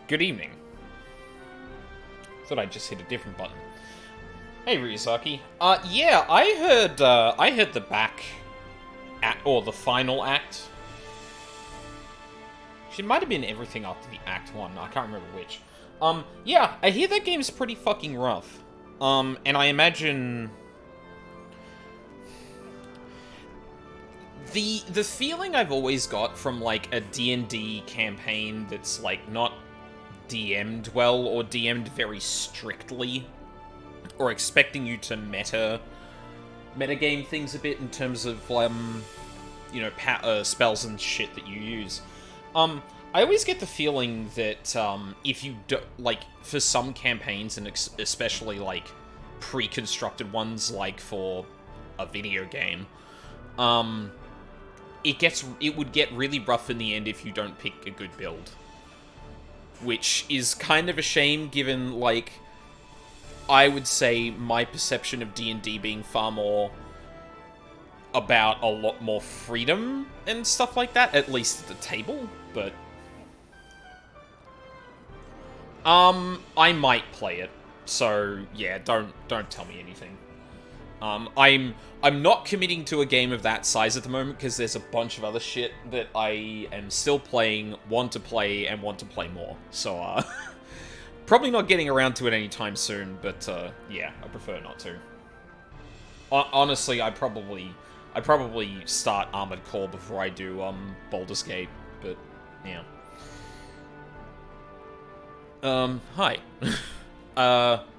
Good evening. Thought I'd just hit a different button. Hey, Ryuzaki. Yeah, I heard the back act, or the final act. It might have been everything after the Act 1, I can't remember which. Yeah, I hear that game's pretty fucking rough. And I imagine... The feeling I've always got from, like, a D&D campaign that's, like, not DM'd well, or DM'd very strictly, or expecting you to metagame things a bit in terms of, you know, spells and shit that you use. I always get the feeling that, if you do, like, for some campaigns, and especially, like, pre-constructed ones, like for a video game, it would get really rough in the end if you don't pick a good build. Which is kind of a shame, given, like, I would say my perception of D&D being far more about a lot more freedom and stuff like that, at least at the table, but... I might play it, so, yeah, don't tell me anything. I'm not committing to a game of that size at the moment, because there's a bunch of other shit that I am still playing, want to play, and want to play more. So, probably not getting around to it anytime soon, but, yeah, I prefer not to. Honestly, I'd probably start Armored Core before I do, Baldur's Gate, but, yeah. Hi.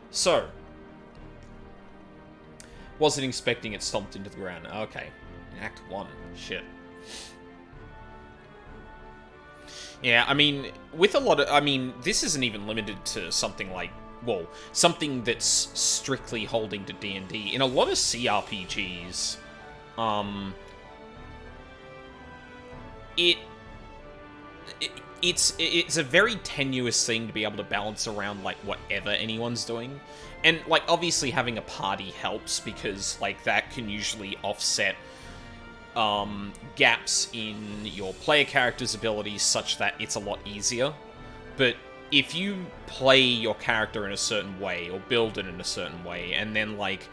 So... Wasn't expecting it stomped into the ground. Okay. Act 1. Shit. Yeah, I mean, with a lot of... I mean, this isn't even limited to something like... Well, something that's strictly holding to D&D. In a lot of CRPGs, it's a very tenuous thing to be able to balance around, like, whatever anyone's doing. And, like, obviously having a party helps, because, like, that can usually offset gaps in your player character's abilities such that it's a lot easier. But if you play your character in a certain way, or build it in a certain way, and then, like,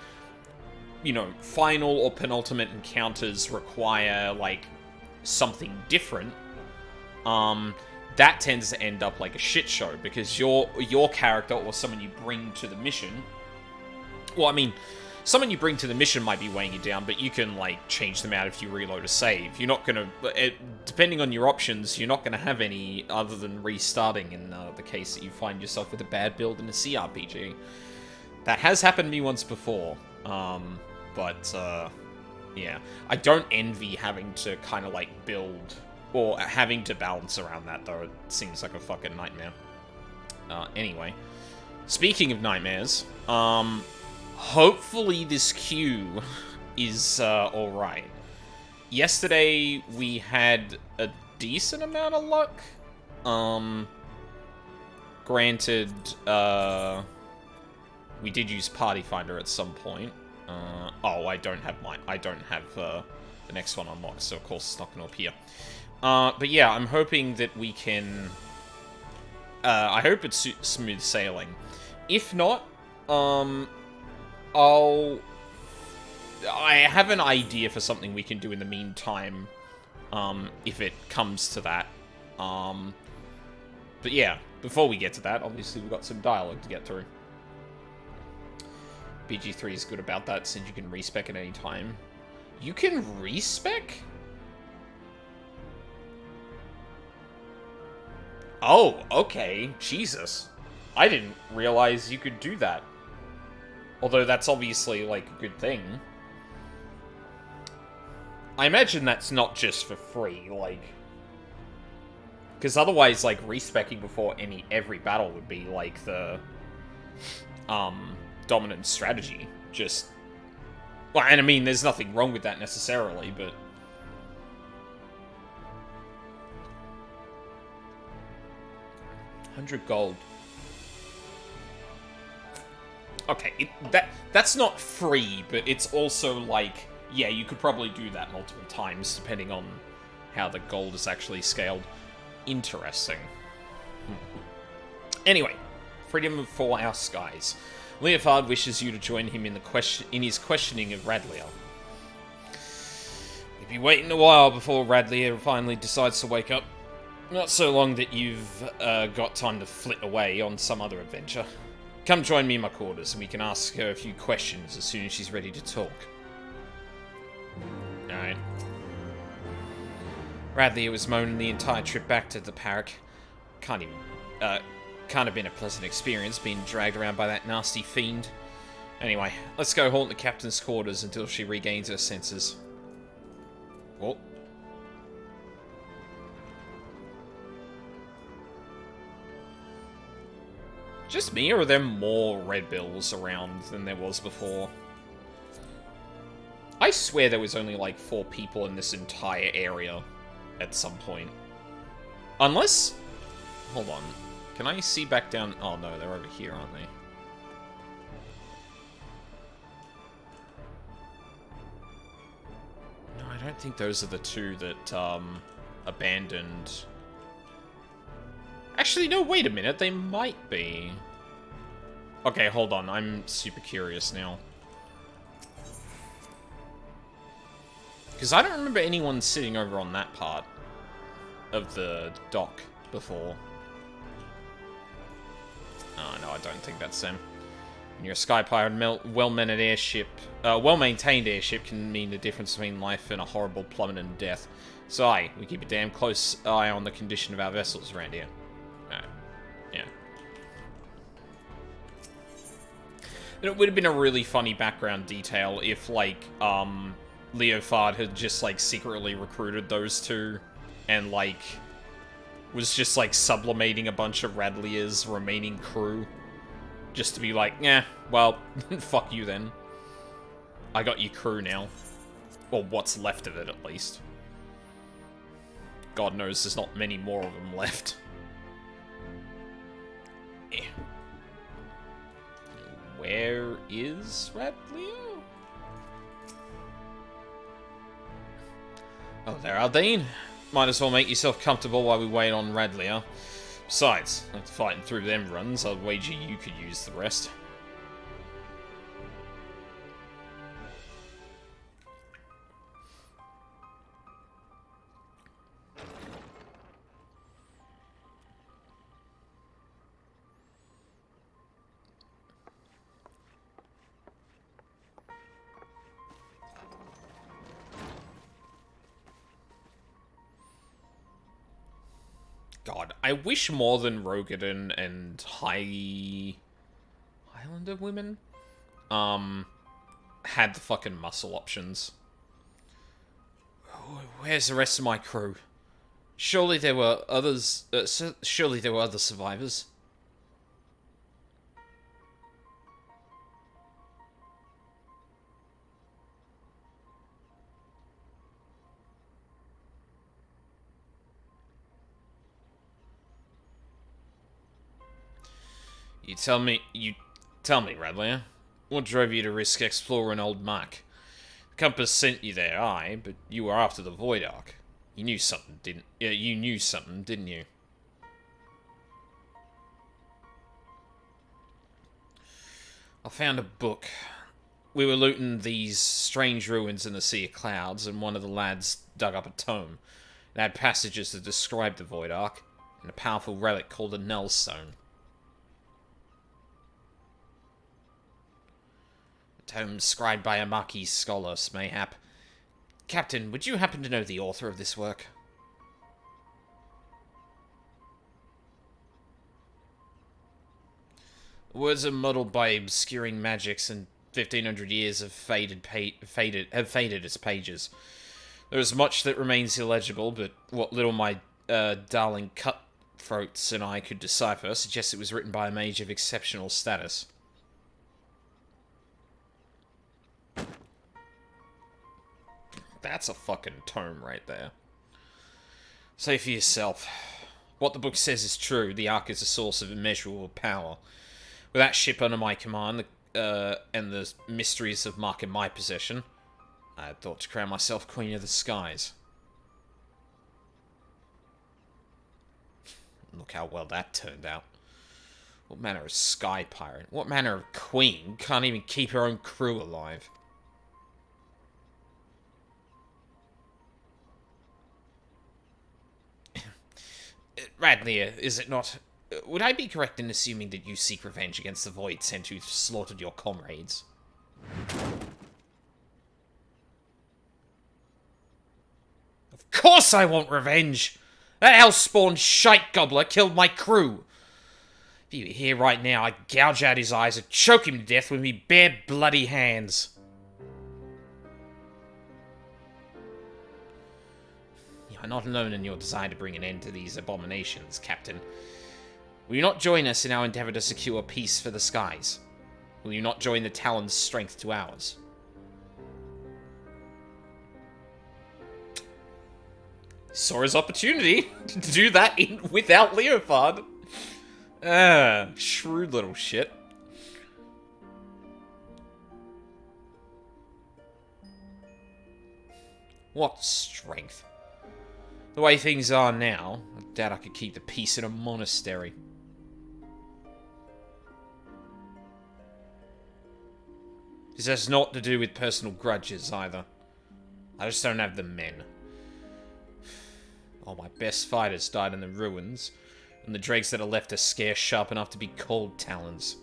you know, final or penultimate encounters require, like, something different, that tends to end up like a shit show, because your character, or someone you bring to the mission... Well, I mean, someone you bring to the mission might be weighing you down, but you can, like, change them out if you reload a save. You're not gonna... depending on your options, you're not gonna have any other than restarting in the case that you find yourself with a bad build in a CRPG. That has happened to me once before, but, yeah. I don't envy having to kind of, like, build... Or having to balance around that, though. It seems like a fucking nightmare. Anyway. Speaking of nightmares, hopefully this queue is, alright. Yesterday, we had a decent amount of luck. Granted, we did use Party Finder at some point. Oh, I don't have the next one unlocked, so of course it's not going to appear. But yeah, I'm hoping that we can... I hope it's smooth sailing. If not, I have an idea for something we can do in the meantime, if it comes to that. But yeah, before we get to that, obviously we've got some dialogue to get through. BG3 is good about that, since you can respec at any time. You can respec? Oh, okay. Jesus. I didn't realize you could do that. Although that's obviously, like, a good thing. I imagine that's not just for free, like... Because otherwise, like, respecking before every battle would be, like, the... dominant strategy. Just... Well, and I mean, there's nothing wrong with that necessarily, but... 100 gold. Okay, that's not free, but it's also like, yeah, you could probably do that multiple times, depending on how the gold is actually scaled. Interesting. Anyway, freedom for our skies. Leofard wishes you to join him in his questioning of Radlia. You'll be waiting a while before Radlia finally decides to wake up. Not so long that you've got time to flit away on some other adventure. Come join me in my quarters, and we can ask her a few questions as soon as she's ready to talk. Alright. Radlia was moaning the entire trip back to the Parrot. Can't have been a pleasant experience being dragged around by that nasty fiend. Anyway, let's go haunt the captain's quarters until she regains her senses. Oh. Just me, or are there more red bills around than there was before? I swear there was only like 4 people in this entire area at some point. Unless... Hold on. Can I see back down? Oh no, they're over here, aren't they? No, I don't think those are the 2 that, abandoned. Actually, no, wait a minute, they might be. Okay, hold on, I'm super curious now. Because I don't remember anyone sitting over on that part of the dock before. Oh, no, I don't think that's them. When you're a sky pirate, well-maintained airship can mean the difference between life and a horrible plummet and death. So, aye, we keep a damn close eye on the condition of our vessels around here. Yeah. And it would have been a really funny background detail if, like, Leofard had just, like, secretly recruited those 2 and, like, was just, like, sublimating a bunch of Radlia's remaining crew. Just to be like, yeah, well, fuck you then. I got your crew now. Or what's left of it, at least. God knows there's not many more of them left. Yeah. Where is Radlia? Oh, there, Aldine. Might as well make yourself comfortable while we wait on Radlia. Besides, after fighting through them runs, I'd wager you could use the rest. God, I wish more than Rogadin and Highlander women, had the fucking muscle options. Where's the rest of my crew? Surely there were others, surely there were other survivors. You tell me, Radlia. What drove you to risk exploring Old Mark? The compass sent you there, aye, but you were after the Void Ark. You knew something, didn't you? I found a book. We were looting these strange ruins in the Sea of Clouds, and one of the lads dug up a tome. It had passages that described the Void Ark, and a powerful relic called the Nullstone. Tome scribed by a Marquis scholar, mayhap. Captain, would you happen to know the author of this work? The words are muddled by obscuring magics, and 1,500 years have faded its pages. There is much that remains illegible, but what little my darling cutthroats and I could decipher suggests it was written by a mage of exceptional status. That's a fucking tome right there. Say for yourself. What the book says is true. The Ark is a source of immeasurable power. With that ship under my command, and the mysteries of Mark in my possession, I had thought to crown myself Queen of the Skies. Look how well that turned out. What manner of sky pirate? What manner of queen can't even keep her own crew alive? Radlia, is it not? Would I be correct in assuming that you seek revenge against the Void Sent who slaughtered your comrades? Of course I want revenge! That hell-spawned shite gobbler killed my crew! If he were here right now, I'd gouge out his eyes and choke him to death with me bare bloody hands. You are not alone in your desire to bring an end to these abominations, Captain. Will you not join us in our endeavor to secure peace for the skies? Will you not join the Talon's strength to ours? Saw his opportunity to do that without Leofard. Shrewd little shit. What strength? The way things are now, I doubt I could keep the peace in a monastery. This has naught to do with personal grudges, either. I just don't have the men. All my best fighters died in the ruins, and the dregs that are left are scarce sharp enough to be called talons.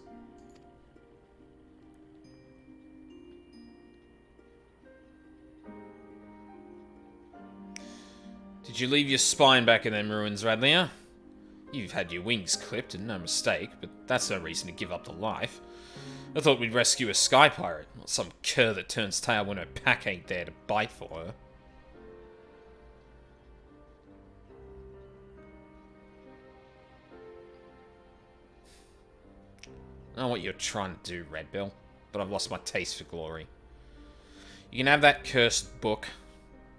Did you leave your spine back in them ruins, Radlia? You've had your wings clipped, and no mistake, but that's no reason to give up the life. I thought we'd rescue a sky pirate, not some cur that turns tail when her pack ain't there to bite for her. I know what you're trying to do, Red Bill, but I've lost my taste for glory. You can have that cursed book.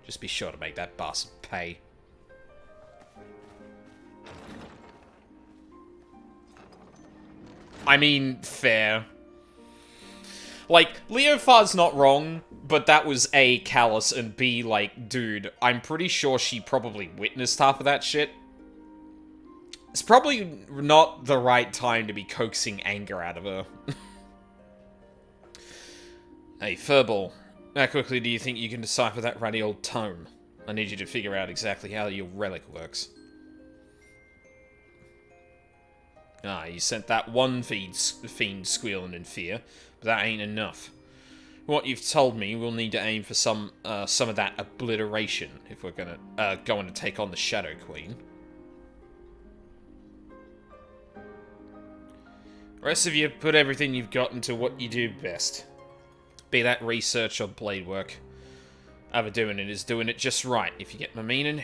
Just be sure to make that bastard pay. I mean, fair. Like, Leofard's not wrong, but that was A, callous, and B, like, dude, I'm pretty sure she probably witnessed half of that shit. It's probably not the right time to be coaxing anger out of her. Hey, Furball. How quickly do you think you can decipher that ratty old tome? I need you to figure out exactly how your relic works. Ah, you sent that one fiend squealing in fear, but that ain't enough. What you've told me, we'll need to aim for some of that obliteration if we're going to take on the Shadow Queen. Rest of you, put everything you've got into what you do best. Be that research or blade work. Either doing it is doing it just right, if you get my meaning.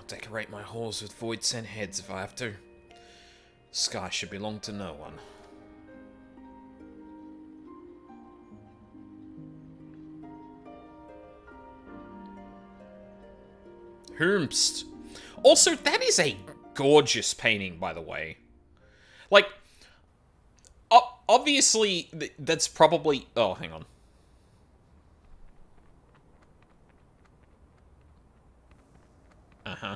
Decorate my halls with void sent heads if I have to. Sky should belong to no one. Hermst. Also, that is a gorgeous painting, by the way. Like, obviously, that's probably... Oh, hang on. Uh-huh.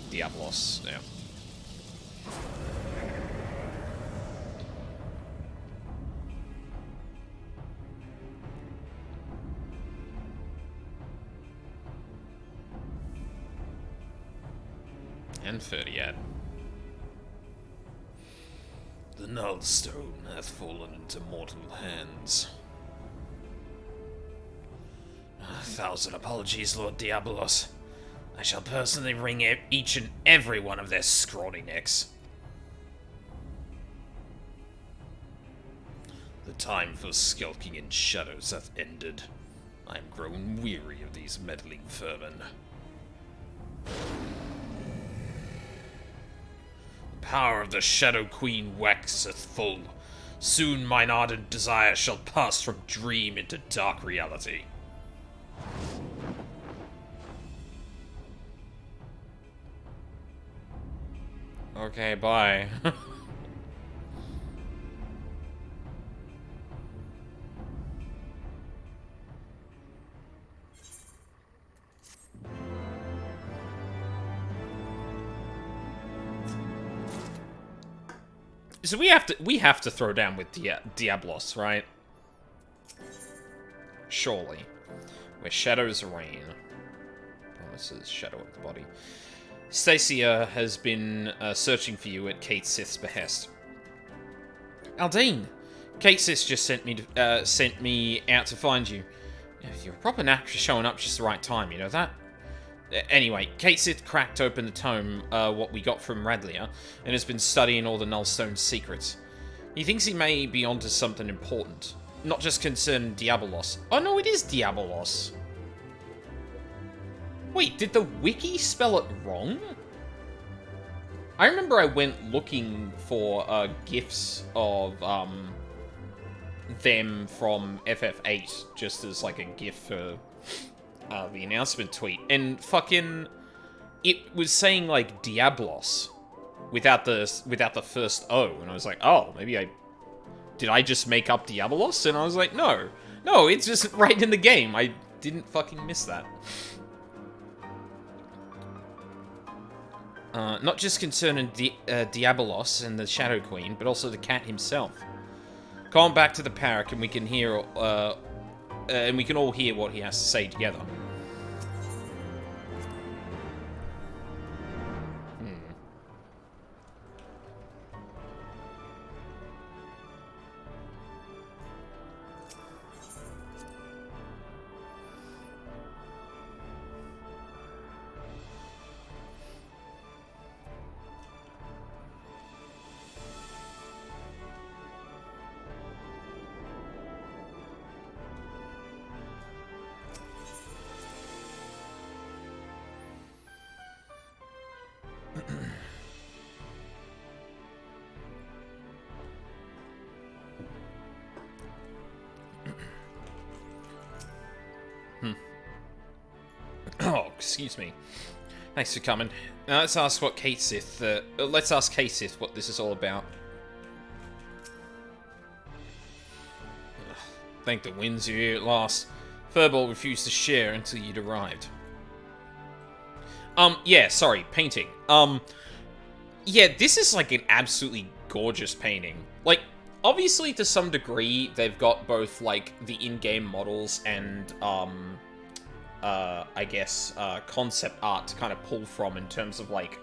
Diablos, yeah. And 30 The Null Stone hath fallen into mortal hands. A thousand apologies, Lord Diabolos. I shall personally wring each and every one of their scrawny necks. The time for skulking in shadows hath ended. I am grown weary of these meddling vermin. power of the Shadow Queen waxeth full. Soon mine ardent desire shall pass from dream into dark reality. Okay, bye. So we have to throw down with Diablos, right? Surely. Where shadows reign. Promises shadow of the body. Stacia has been searching for you at Kate Sith's behest. Aldine! Kate Sith just sent me out to find you. You're a proper knack for showing up just the right time, you know that? Anyway, Kate Sith cracked open the tome, what we got from Radlia, and has been studying all the Nullstone's secrets. He thinks he may be onto something important, not just concerning Diabolos. Oh no, it is Diabolos! Wait, did the wiki spell it wrong? I remember I went looking for GIFs of them from FF8, just as like a GIF for the announcement tweet, and fucking it was saying like Diablos without the first O, and I was like, oh, maybe did I just make up Diabolos? And I was like, no, it's just right in the game. I didn't fucking miss that. Not just concerning Diabolos and the Shadow Queen, but also the cat himself. Call him back to the Parrot, and we can hear, and we can all hear what he has to say together. Oh, excuse me. Thanks for coming. Now let's ask what Kate Sith. Let's ask Kate Sith what this is all about. Thank the winds you're here at last. Furball refused to share until you'd arrived. Yeah, sorry, painting. Yeah, this is like an absolutely gorgeous painting. Like, obviously to some degree, they've got both like the in-game models and, I guess, concept art to kind of pull from in terms of, like,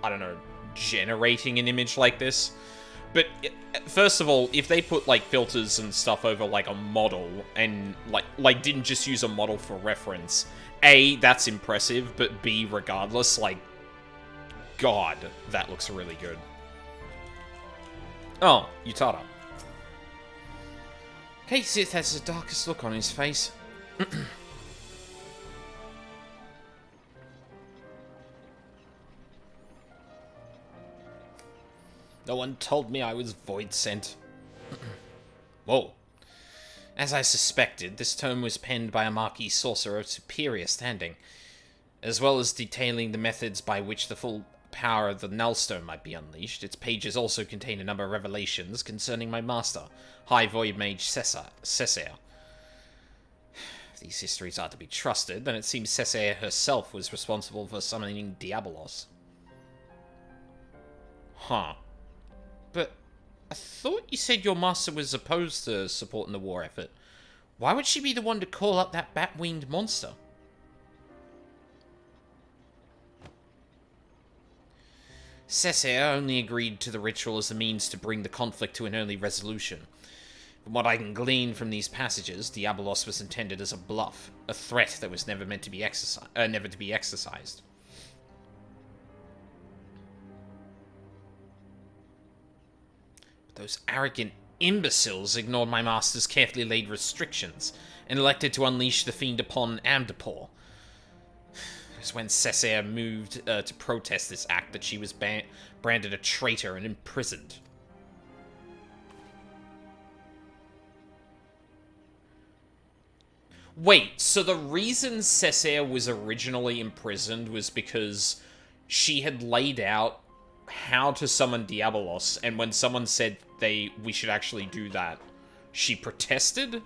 I don't know, generating an image like this. But, first of all, if they put, like, filters and stuff over, like, a model, and, like didn't just use a model for reference, A, that's impressive, but B, regardless, like, God, that looks really good. Oh, Utada. Kate Sith has the darkest look on his face. No one told me I was void sent. Whoa. As I suspected, this tome was penned by a Marquis sorcerer of superior standing, as well as detailing the methods by which the full power of the Nullstone might be unleashed. Its pages also contain a number of revelations concerning my master, High Void Mage Cessair. If these histories are to be trusted, then it seems Cessair herself was responsible for summoning Diabolos. Huh. But I thought you said your master was opposed to supporting the war effort. Why would she be the one to call up that bat-winged monster? Cessair only agreed to the ritual as a means to bring the conflict to an early resolution. From what I can glean from these passages, Diabolos was intended as a bluff, a threat that was never meant to be exercised. Those arrogant imbeciles ignored my master's carefully laid restrictions and elected to unleash the fiend upon Amdapor. It was when Cessair moved to protest this act that she was branded a traitor and imprisoned. Wait, so the reason Cessair was originally imprisoned was because she had laid out how to summon Diabolos, and when someone said we should actually do that, she protested?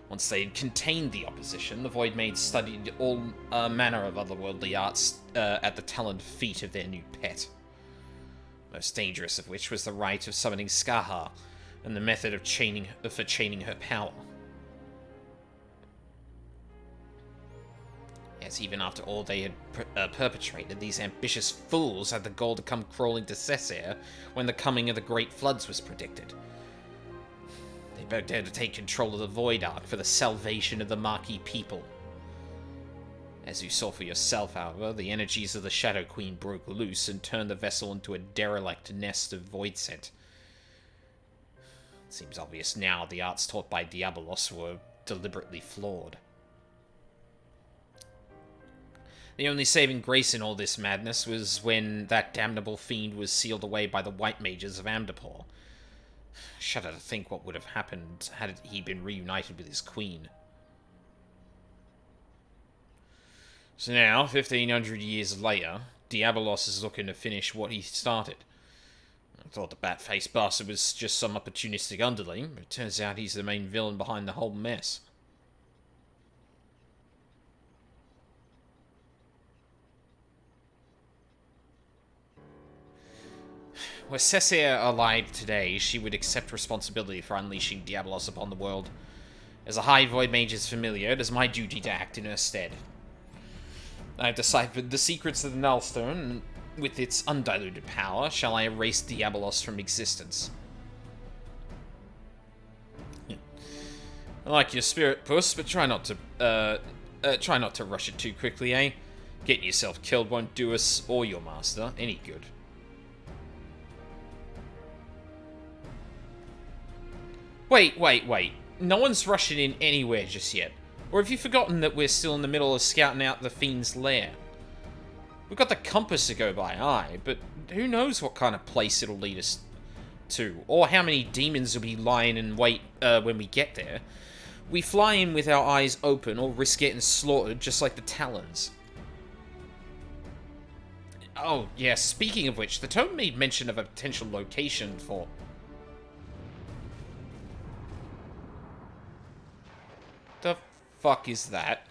Once they had contained the opposition, the Void Maids studied all manner of otherworldly arts at the taloned feet of their new pet. Most dangerous of which was the rite of summoning Scathach, and the method of chaining her power. Yes, even after all they had perpetrated, these ambitious fools had the gall to come crawling to Cessair when the coming of the Great Floods was predicted. They dared to take control of the Void Ark for the salvation of the Marquis people. As you saw for yourself, however, the energies of the Shadow Queen broke loose and turned the vessel into a derelict nest of void scent. It seems obvious now the arts taught by Diabolos were deliberately flawed. The only saving grace in all this madness was when that damnable fiend was sealed away by the White Mages of Amdapor. Shudder to think what would have happened had he been reunited with his queen. So now, 1500 years later, Diabolos is looking to finish what he started. I thought the bat-faced bastard was just some opportunistic underling, but it turns out he's the main villain behind the whole mess. Were Cessair alive today, she would accept responsibility for unleashing Diabolos upon the world. As a High Void Mage's familiar, it is my duty to act in her stead. I have deciphered the secrets of the Nullstone, and with its undiluted power, shall I erase Diabolos from existence. I like your spirit, Puss, but try not to rush it too quickly, eh? Getting yourself killed won't do us or your master any good. Wait. No one's rushing in anywhere just yet. Or have you forgotten that we're still in the middle of scouting out the Fiend's lair? We've got the compass to go by, aye, but who knows what kind of place it'll lead us to, or how many demons will be lying in wait when we get there. We fly in with our eyes open, or risk getting slaughtered just like the Talons. Oh, yeah, speaking of which, the tome made mention of a potential location for... The fuck is that?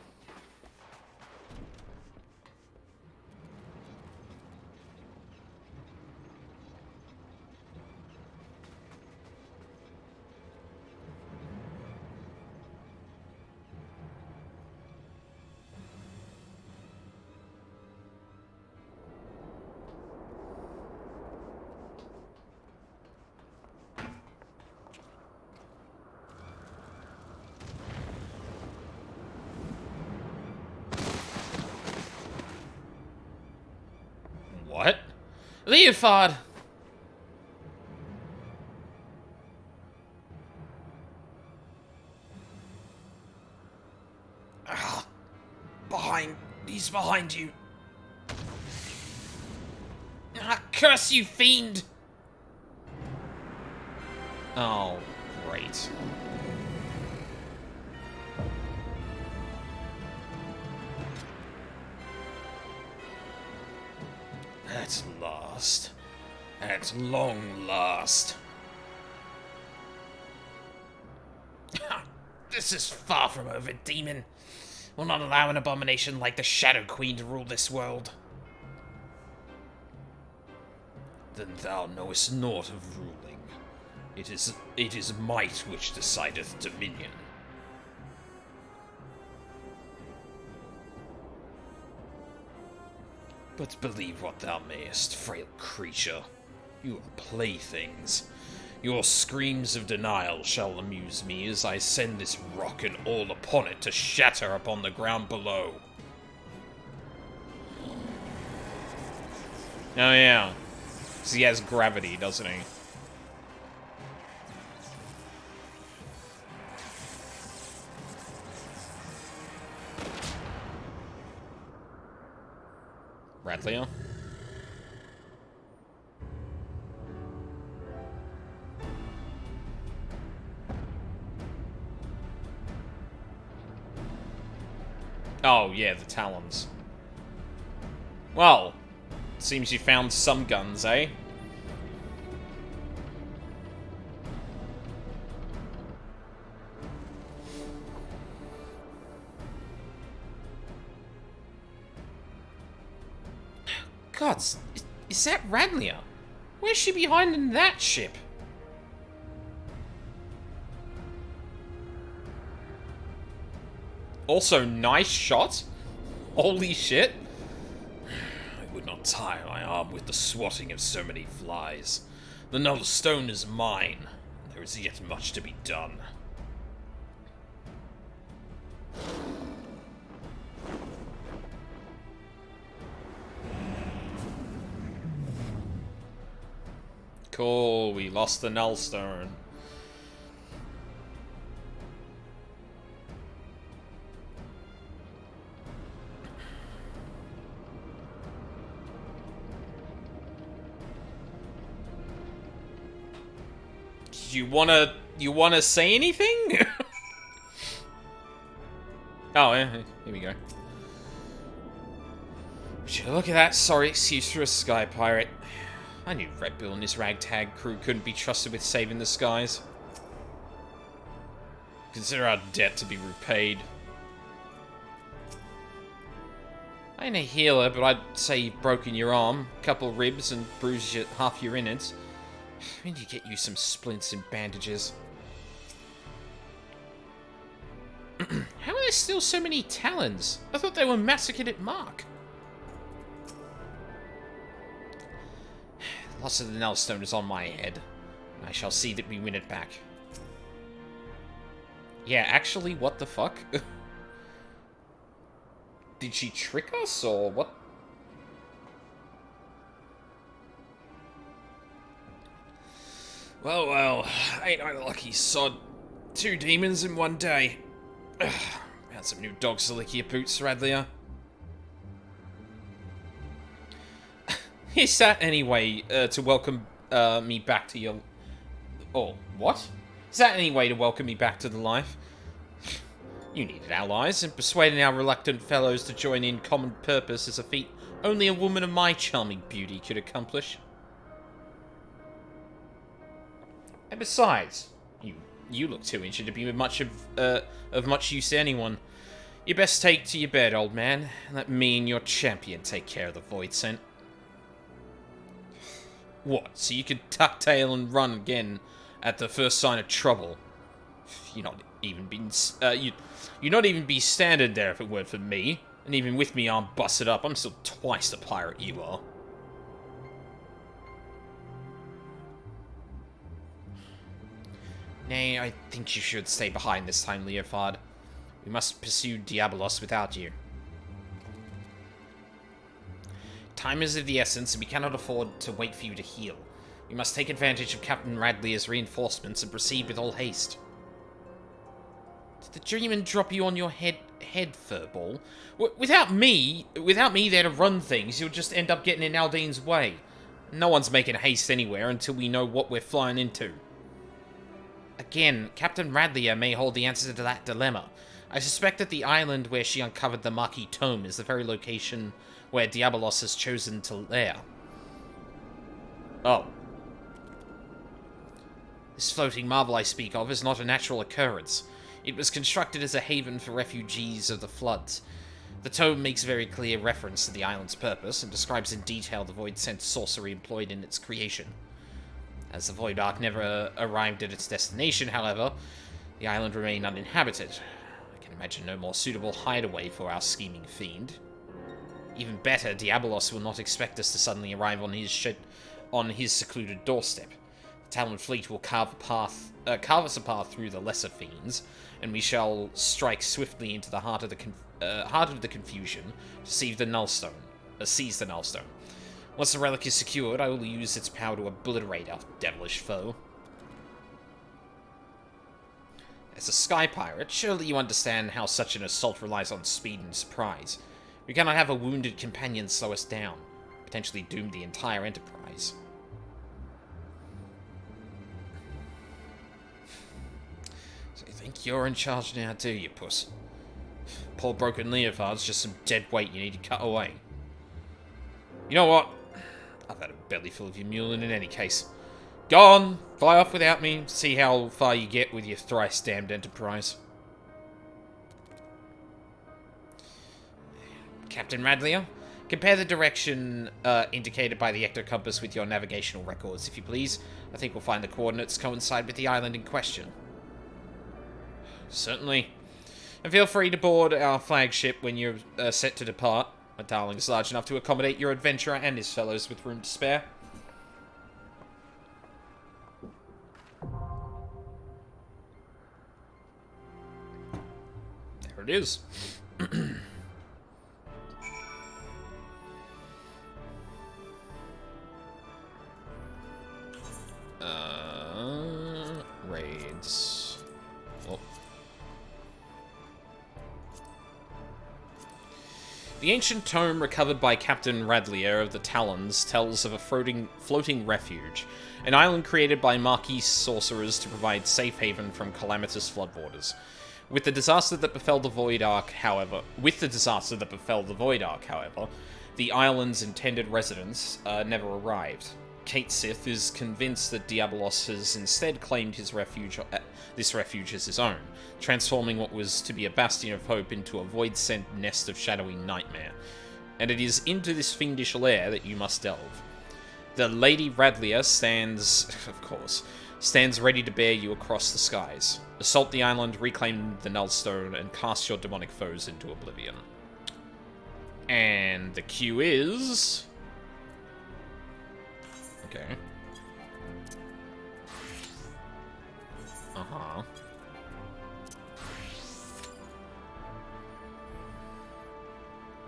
What? Leofard! Ah, he's behind you. Ah, curse you, fiend! Oh, great. At last. At long last. This is far from over, demon. We'll not allow an abomination like the Shadow Queen to rule this world. Then thou knowest naught of ruling. It is might which decideth dominion. But believe what thou mayest, frail creature. You are playthings. Your screams of denial shall amuse me as I send this rock and all upon it to shatter upon the ground below. Oh yeah. 'Cause he has gravity, doesn't he? Radlia? Oh, yeah, the Talons. Well, seems you found some guns, eh? God, is that Radlia? Where's she behind in that ship? Also, nice shot. Holy shit. I would not tire my arm with the swatting of so many flies. The null stone is mine. There is yet much to be done. Cool, we lost the Nullstone. You wanna say anything? Oh, yeah, here we go. Would you look at that sorry excuse for a sky pirate. I knew Red Bull and his ragtag crew couldn't be trusted with saving the skies. Consider our debt to be repaid. I ain't a healer, but I'd say you've broken your arm, a couple ribs, and bruised half your innards. I need to get you some splints and bandages. How are there still so many Talons? I thought they were massacred at Mark. Loss of the Nullstone is on my head. I shall see that we win it back. Yeah, actually, what the fuck? Did she trick us, or what? Well, ain't I the lucky sod? 2 demons in one day. Had some new dogs to lick your boots, Radlia. Is that any way to welcome me back to your... Oh, what? Is that any way to welcome me back to the life? You needed allies, and persuading our reluctant fellows to join in common purpose is a feat only a woman of my charming beauty could accomplish. And besides, you look too injured to be much of much use to anyone. You best take to your bed, old man, and let me and your champion take care of the Void Scent. What, so you could tuck tail and run again at the first sign of trouble? You're not even be standing there if it weren't for me. And even with me arm busted up, I'm still twice the pirate you are. Nay, I think you should stay behind this time, Leofard. We must pursue Diabolos without you. Time is of the essence, and we cannot afford to wait for you to heal. We must take advantage of Captain Radley's reinforcements and proceed with all haste. Did the Dreamin' drop you on your head, Furball? Without me there to run things, you'll just end up getting in Aldane's way. No one's making haste anywhere until we know what we're flying into. Again, Captain Radley may hold the answer to that dilemma. I suspect that the island where she uncovered the Marquis Tome is the very location where Diabolos has chosen to lair. Oh. This floating marvel I speak of is not a natural occurrence. It was constructed as a haven for refugees of the floods. The tome makes very clear reference to the island's purpose and describes in detail the void-sent sorcery employed in its creation. As the Void Ark never arrived at its destination, however, the island remained uninhabited. I can imagine no more suitable hideaway for our scheming fiend. Even better, Diabolos will not expect us to suddenly arrive on his secluded doorstep. The Talon fleet will carve us a path through the lesser fiends, and we shall strike swiftly into the heart of the confusion to seize the Nullstone. Once the relic is secured, I will use its power to obliterate our devilish foe. As a sky pirate, surely you understand how such an assault relies on speed and surprise. We cannot have a wounded companion slow us down, potentially doom the entire enterprise. So you think you're in charge now, do you, puss? poor broken Leopard's just some dead weight you need to cut away. You know what? I've had a belly full of your mulin in any case. Go on, fly off without me, see how far you get with your thrice damned enterprise. Captain Radlier, compare the direction indicated by the ectocompass with your navigational records, if you please. I think we'll find the coordinates coincide with the island in question. Certainly. And feel free to board our flagship when you're set to depart. My darling is large enough to accommodate your adventurer and his fellows with room to spare. There it is. Raids. Oh. The ancient tome recovered by Captain Radlier of the Talons tells of a floating refuge, an island created by Marquis sorcerers to provide safe haven from calamitous floodwaters. With the disaster that befell the Void Ark, however, the island's intended residents never arrived. Kate Sith is convinced that Diabolos has instead claimed this refuge as his own, transforming what was to be a bastion of hope into a void-sent nest of shadowy nightmare. And it is into this fiendish lair that you must delve. The Lady Radlier stands ready to bear you across the skies. Assault the island, reclaim the Nullstone, and cast your demonic foes into oblivion. And the queue is... Okay. Uh-huh.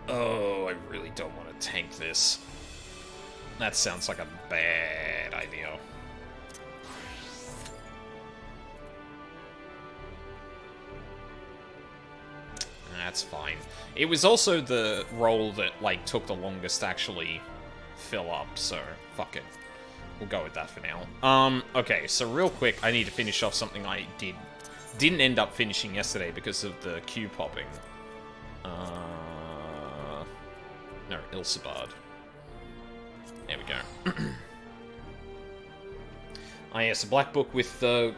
Oh, I really don't want to tank this. That sounds like a bad idea. That's fine. It was also the role that, like, took the longest to actually fill up, so fuck it. We'll go with that for now. Okay, so real quick, I need to finish off something I didn't end up finishing yesterday because of the queue popping. No, Ilsabard. There we go. Ah, yes, a black book with the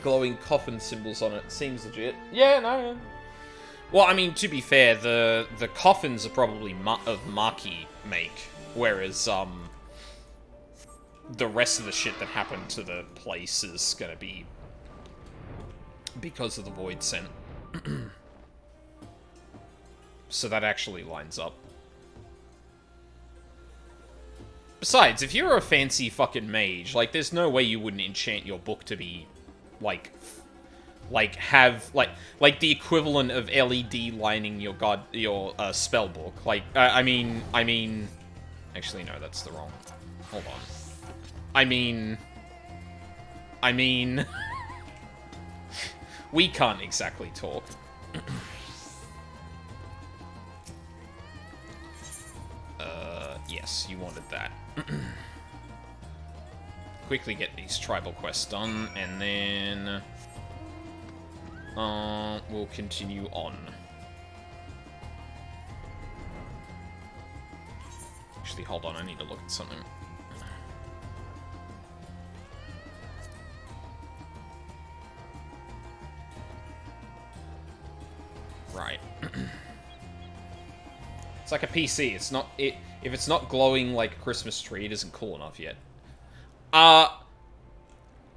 glowing coffin symbols on it. Seems legit. Yeah, no. Well, I mean, to be fair, the coffins are probably of Marquis make, whereas the rest of the shit that happened to the place is gonna be because of the Void Scent. So that actually lines up. Besides, if you're a fancy fucking mage, like, there's no way you wouldn't enchant your book to be, like have, like the equivalent of LED lining your spell book. Like, I mean, actually, no, that's the wrong, hold on. I mean, we can't exactly talk. Yes, you wanted that. Quickly get these tribal quests done, and then we'll continue on. Actually, hold on, I need to look at something. Right. It's like a PC. It's not it. If it's not glowing like a Christmas tree, it isn't cool enough yet.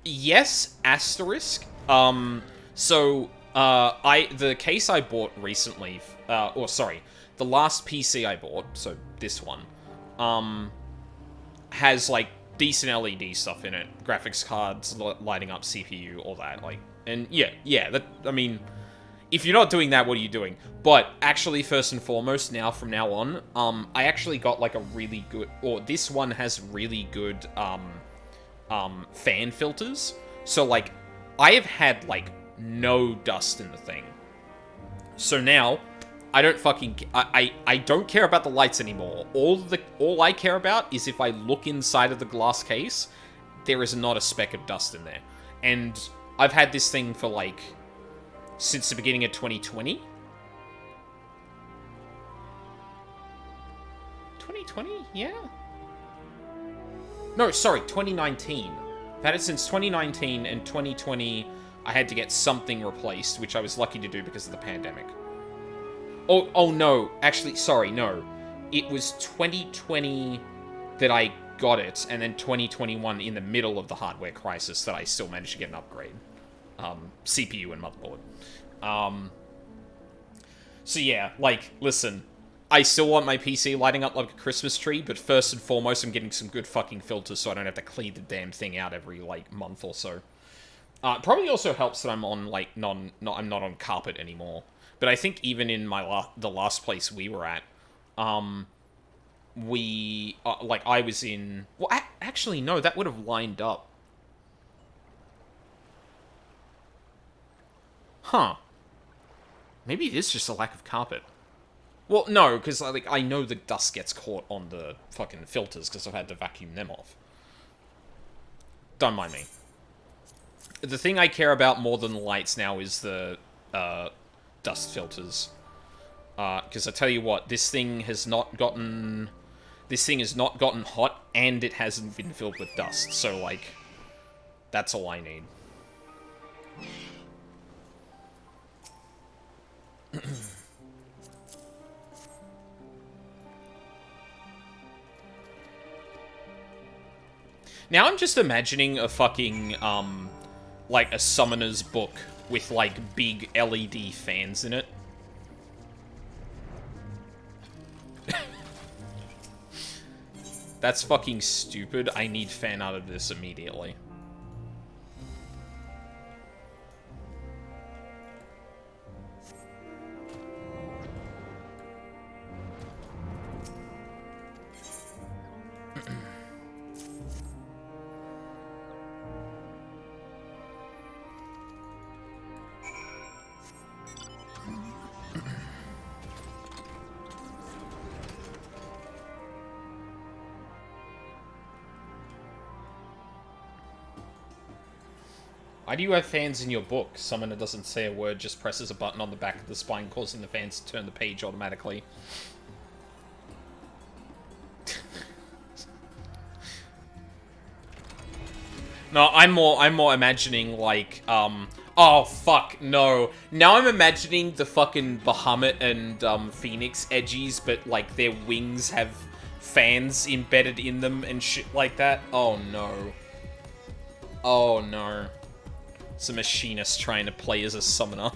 Yes, asterisk. The case I bought recently, the last PC I bought, so this one, has, like, decent LED stuff in it. Graphics cards, lighting up CPU, all that, like, and yeah, that, I mean, if you're not doing that, what are you doing? But actually, first and foremost, from now on, I actually got, like, a really good, or this one has really good, fan filters. So, like, I have had, like, no dust in the thing. So now, I don't fucking, I don't care about the lights anymore. All I care about is if I look inside of the glass case, there is not a speck of dust in there. And I've had this thing for, like, since the beginning of 2020, 2020? Yeah? No, sorry, 2019. I've had it since 2019, and 2020 I had to get something replaced, which I was lucky to do because of the pandemic. Oh no, actually, sorry, no. It was 2020 that I got it, and then 2021 in the middle of the hardware crisis that I still managed to get an upgrade. CPU and motherboard. So yeah, like, listen, I still want my PC lighting up like a Christmas tree, but first and foremost, I'm getting some good fucking filters so I don't have to clean the damn thing out every, like, month or so. Probably also helps that I'm on, like, I'm not on carpet anymore. But I think even in the last place we were at, I was in... Well, actually, no, that would have lined up. Huh. Maybe it is just a lack of carpet. Well, no, because like I know the dust gets caught on the fucking filters because I've had to vacuum them off. Don't mind me. The thing I care about more than the lights now is the dust filters. Because I tell you what, this thing has not gotten hot, and it hasn't been filled with dust. So like, that's all I need. Now I'm just imagining a fucking, like a summoner's book with, like, big LED fans in it. That's fucking stupid. I need fan art of this immediately. Why do you have fans in your book? Summoner doesn't say a word, just presses a button on the back of the spine, causing the fans to turn the page automatically. No, I'm more imagining, like, oh, fuck, no. Now I'm imagining the fucking Bahamut and, Phoenix edgies, but, like, their wings have fans embedded in them and shit like that. Oh, no. Oh, no. It's a machinist trying to play as a summoner.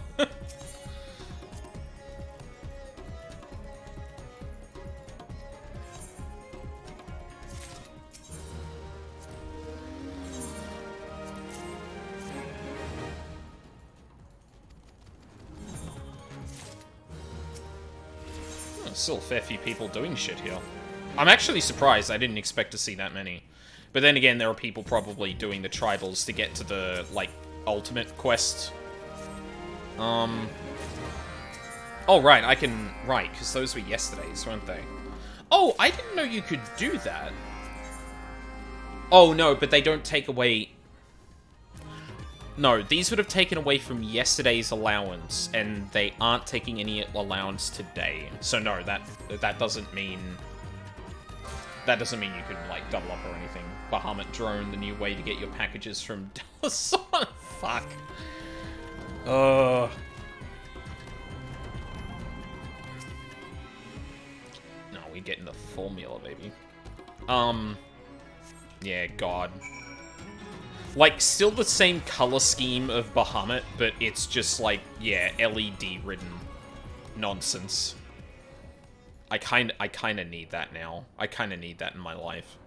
Still a fair few people doing shit here. I'm actually surprised. I didn't expect to see that many. But then again, there are people probably doing the tribals to get to the, like, ultimate quest. Oh, right, I can... Right, because those were yesterday's, weren't they? Oh, I didn't know you could do that. Oh, no, but they don't take away... No, these would have taken away from yesterday's allowance, and they aren't taking any allowance today. So no, that doesn't mean... That doesn't mean you can, like, double up or anything. Bahamut Drone, the new way to get your packages from Dalasan. Fuck. No, we're getting the formula, baby. Yeah, God. Like, still the same color scheme of Bahamut, but it's just, like, yeah, LED-ridden nonsense. I kinda need that now. I kinda need that in my life.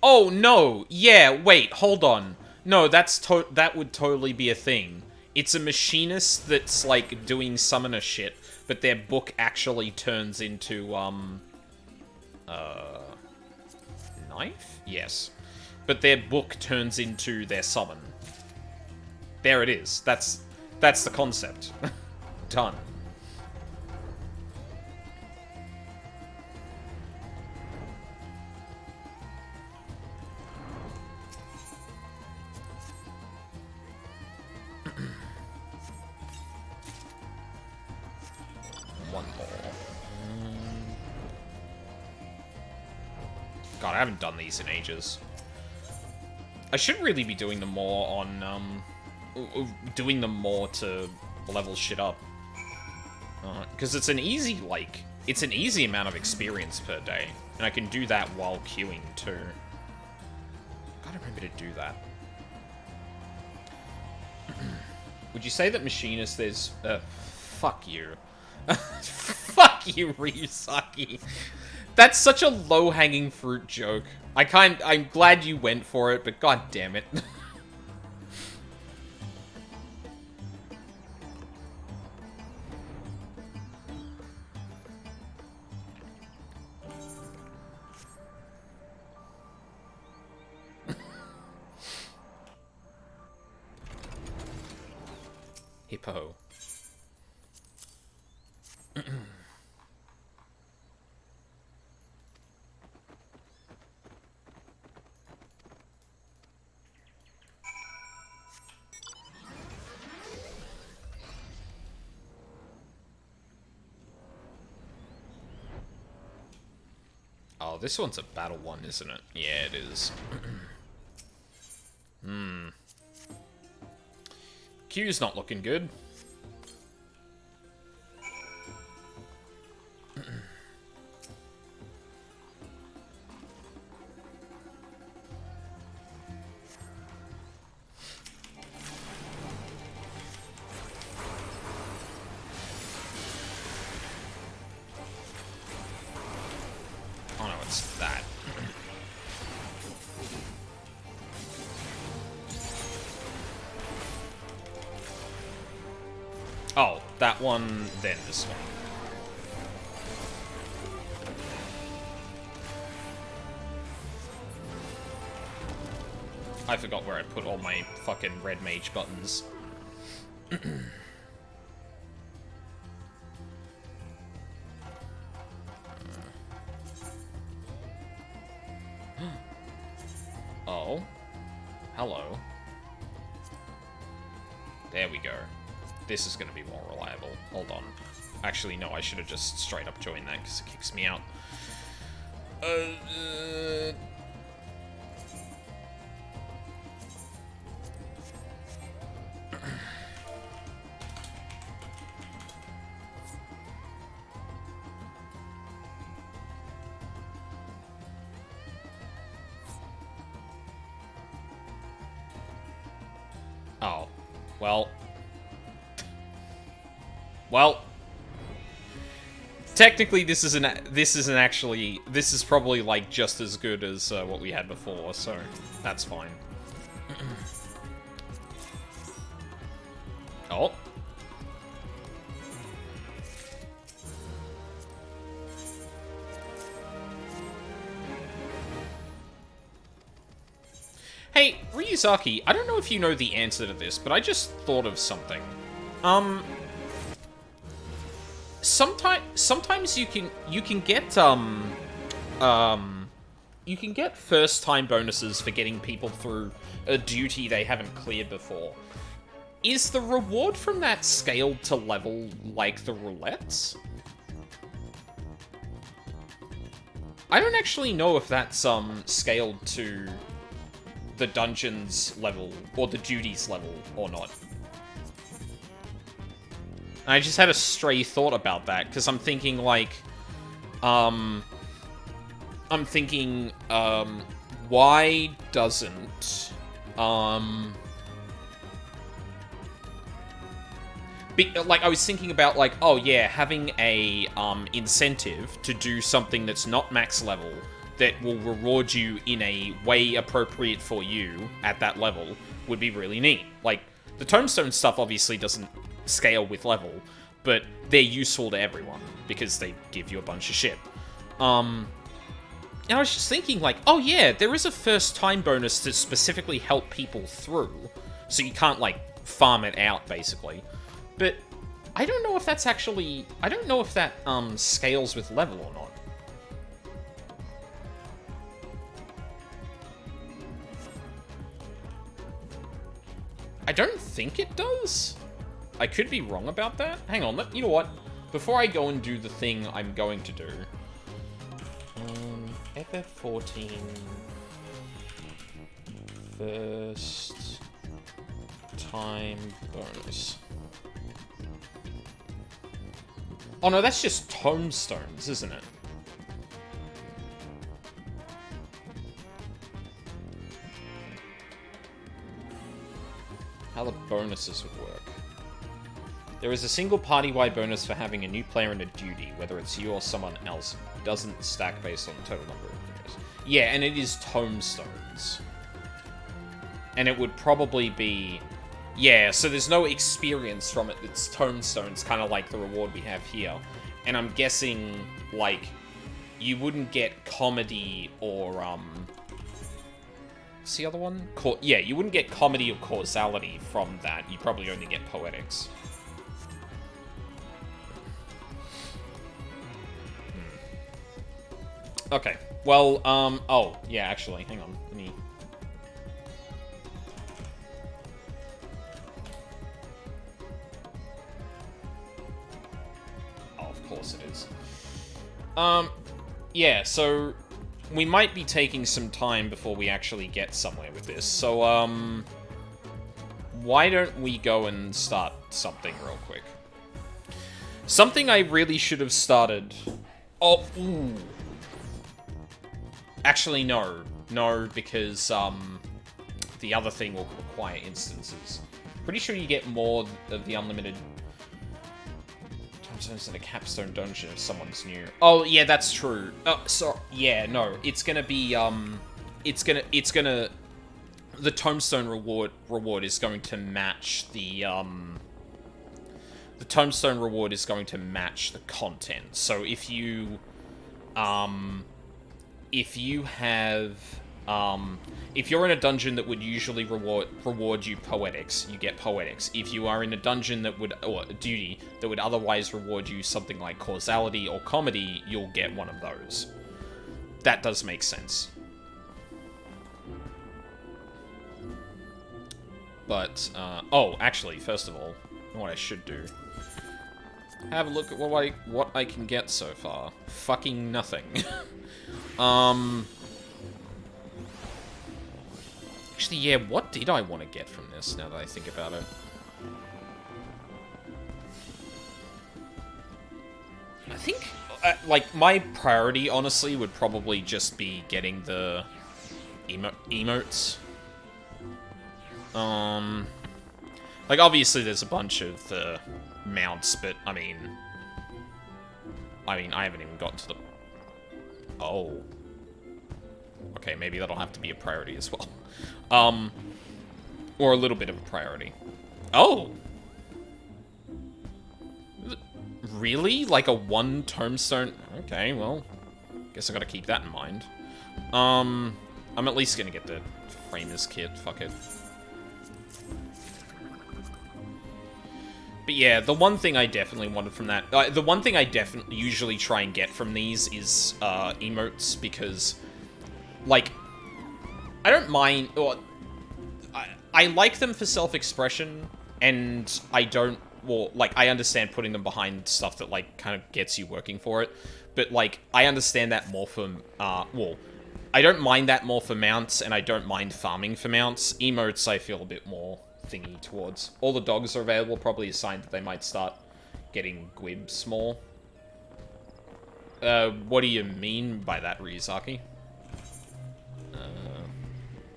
Oh, no! Yeah, wait, hold on. No, that would totally be a thing. It's a machinist that's, like, doing summoner shit, but their book actually turns into, knife? Yes. But their book turns into their summon. There it is. That's the concept. Done. haven't done these in ages. I should really be doing them more on, doing them more to level shit up. Because it's an easy, like, it's an easy amount of experience per day. And I can do that while queuing, too. Gotta remember to do that. Would you say that Machinist there's... fuck you. Fuck you, Ryusaki. That's such a low-hanging fruit joke. I'm glad you went for it, but god damn it. Hippo. Oh, this one's a battle one, isn't it? Yeah, it is. Q's not looking good. Oh no, it's that. Oh, that one, then this one. I forgot where I put all my fucking red mage buttons. Oh. Hello. There we go. This is going to be more reliable. Hold on. Actually, no, I should have just straight up joined that because it kicks me out. Oh. Well, technically this is probably like just as good as what we had before, so that's fine. Oh. Hey, Ryuzaki, I don't know if you know the answer to this, but I just thought of something. Sometimes you can get you can get first time bonuses for getting people through a duty they haven't cleared before. Is the reward from that scaled to level like the roulettes? I don't actually know if that's scaled to the dungeons level or the duties level or not. I just had a stray thought about that, because I'm thinking, like, why doesn't, like, I was thinking about, like, oh yeah, having a, incentive to do something that's not max level, that will reward you in a way appropriate for you at that level, would be really neat. Like, the tombstone stuff obviously doesn't scale with level, but they're useful to everyone because they give you a bunch of shit. And I was just thinking, like, oh yeah, there is a first time bonus to specifically help people through, so you can't, like, farm it out, basically. But I don't know if that's actually, I don't know if that scales with level or not. I don't think it does. I could be wrong about that. Hang on, you know what? Before I go and do the thing I'm going to do... FF14 first time bonus. Oh no, that's just tombstones, isn't it? How the bonuses would work. There is a single party-wide bonus for having a new player in a duty, whether it's you or someone else. It doesn't stack based on the total number of players. Yeah, and it is tombstones. And it would probably be... Yeah, so there's no experience from it. It's tombstones, kind of like the reward we have here. And I'm guessing, like, you wouldn't get comedy or, what's the other one? Yeah, you wouldn't get comedy or causality from that. You probably only get poetics. Okay, well, oh, yeah, actually, hang on, let me... Oh, of course it is. Yeah, so, we might be taking some time before we actually get somewhere with this, so, why don't we go and start something real quick? Something I really should have started... Oh, ooh... Actually, no. No, because, the other thing will require instances. Pretty sure you get more of the unlimited tombstones in a capstone dungeon if someone's new. Oh, yeah, that's true. So, yeah, no. It's gonna be, it's gonna... The tombstone reward is going to match the, The tombstone reward is going to match the content. So if you have, if you're in a dungeon that would usually reward you poetics, you get poetics. If you are in a dungeon that would, or a duty, that would otherwise reward you something like causality or comedy, you'll get one of those. That does make sense. But, oh, actually, first of all, what I should do, have a look at what I can get so far. Fucking nothing. Actually, yeah, what did I want to get from this, now that I think about it? I think, like, my priority, honestly, would probably just be getting the emotes. Like, obviously there's a bunch of the mounts, but, I mean, I haven't even gotten to the... Oh. Okay, maybe that'll have to be a priority as well. Or a little bit of a priority. Oh! Really? Like a one tombstone? Okay, well, guess I gotta keep that in mind. I'm at least gonna get the Framers kit, fuck it. But yeah, the one thing I definitely wanted from that... the one thing I definitely usually try and get from these is emotes, because, like, I don't mind... Or, I like them for self-expression, and I don't... Well, like, I understand putting them behind stuff that, like, kind of gets you working for it. But, like, I understand that more for... well, I don't mind that more for mounts, and I don't mind farming for mounts. Emotes, I feel a bit more... thingy towards. All the dogs are available, probably a sign that they might start getting gwibs more. What do you mean by that, Ryuzaki?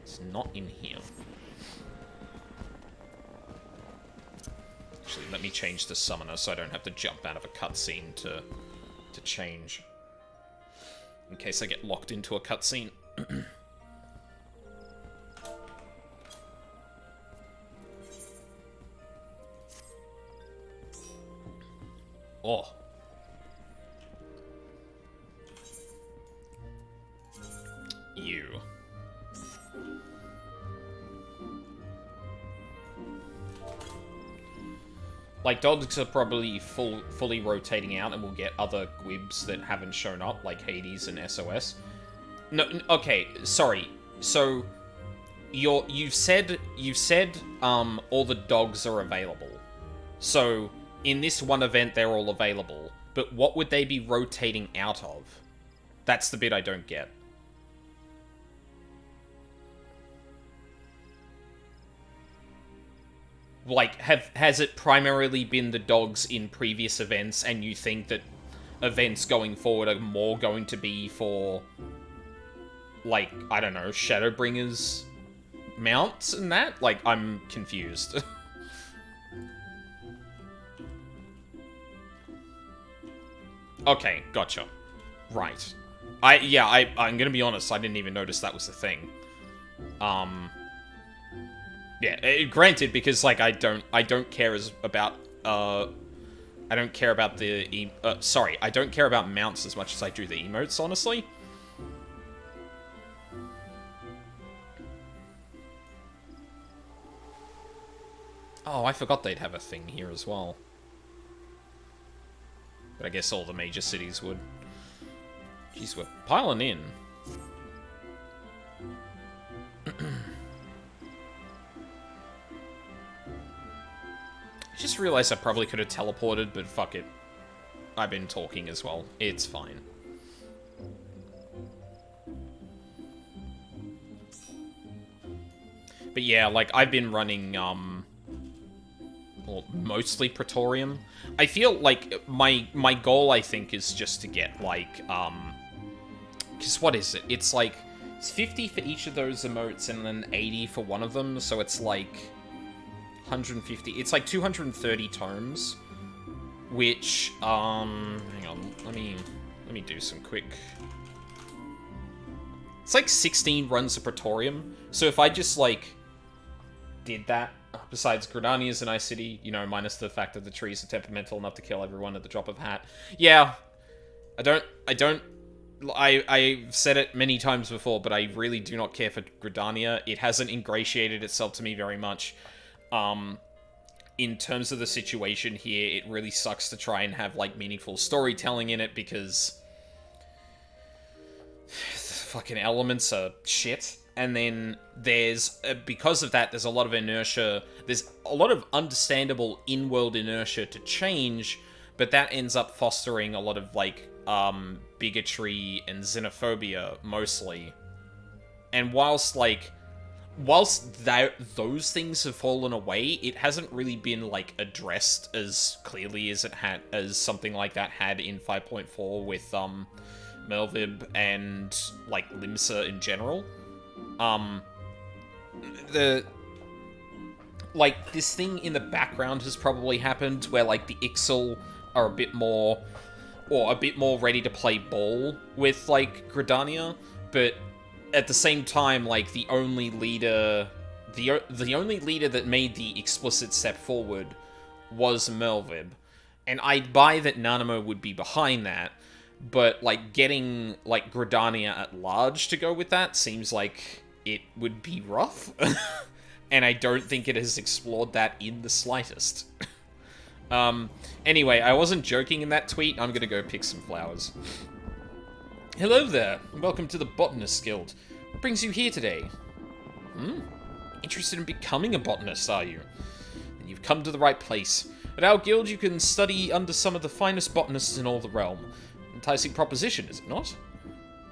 It's not in here. Actually, let me change the summoner so I don't have to jump out of a cutscene to change. In case I get locked into a cutscene. Oh. You. Like, dogs are probably fully rotating out, and we'll get other gwibs that haven't shown up, like Hades and SOS. No, okay, sorry. So, you've said, all the dogs are available. So... in this one event, they're all available. But what would they be rotating out of? That's the bit I don't get. Like, has it primarily been the dogs in previous events, and you think that events going forward are more going to be for, like, I don't know, Shadowbringers mounts and that? Like, I'm confused. Okay, gotcha. Right. I'm gonna be honest, I didn't even notice that was the thing. Yeah, granted, because, like, I don't care about, I don't care about sorry, I don't care about mounts as much as I do the emotes, honestly. Oh, I forgot they'd have a thing here as well. But I guess all the major cities would. Jeez, we're piling in. I just realized I probably could have teleported, but fuck it. I've been talking as well. It's fine. But yeah, like, I've been running, well, mostly Praetorium. I feel like my goal, I think, is just to get, like, because what is it? It's like, it's 50 for each of those emotes and then 80 for one of them, so it's like 150. It's like 230 tomes, which, hang on, let me do some quick. It's like 16 runs of Praetorium, so if I just, like, did that, besides Gridania is a nice city, you know, minus the fact that the trees are temperamental enough to kill everyone at the drop of a hat. Yeah, I've said it many times before, but I really do not care for Gridania. It hasn't ingratiated itself to me very much. In terms of the situation here, it really sucks to try and have, like, meaningful storytelling in it, because the fucking elements are shit. And then there's, because of that, there's a lot of inertia. There's a lot of understandable in-world inertia to change, but that ends up fostering a lot of, like, bigotry and xenophobia, mostly. And whilst those things have fallen away, it hasn't really been, like, addressed as clearly as it had, as something like that had in 5.4 with, Melvib and, like, Limsa in general. Like, this thing in the background has probably happened where, like, the Ixal are a bit more ready to play ball with, like, Gridania, but at the same time, like, the only leader that made the explicit step forward was Melvib, and I'd buy that Nanamo would be behind that, but, like, getting, like, Gridania at large to go with that seems like it would be rough. And I don't think it has explored that in the slightest. Anyway, I wasn't joking in that tweet. I'm gonna go pick some flowers. Hello there, and welcome to the Botanist Guild. What brings you here today? Interested in becoming a botanist, are you? Then you've come to the right place. At our guild, you can study under some of the finest botanists in all the realm. Enticing proposition, is it not?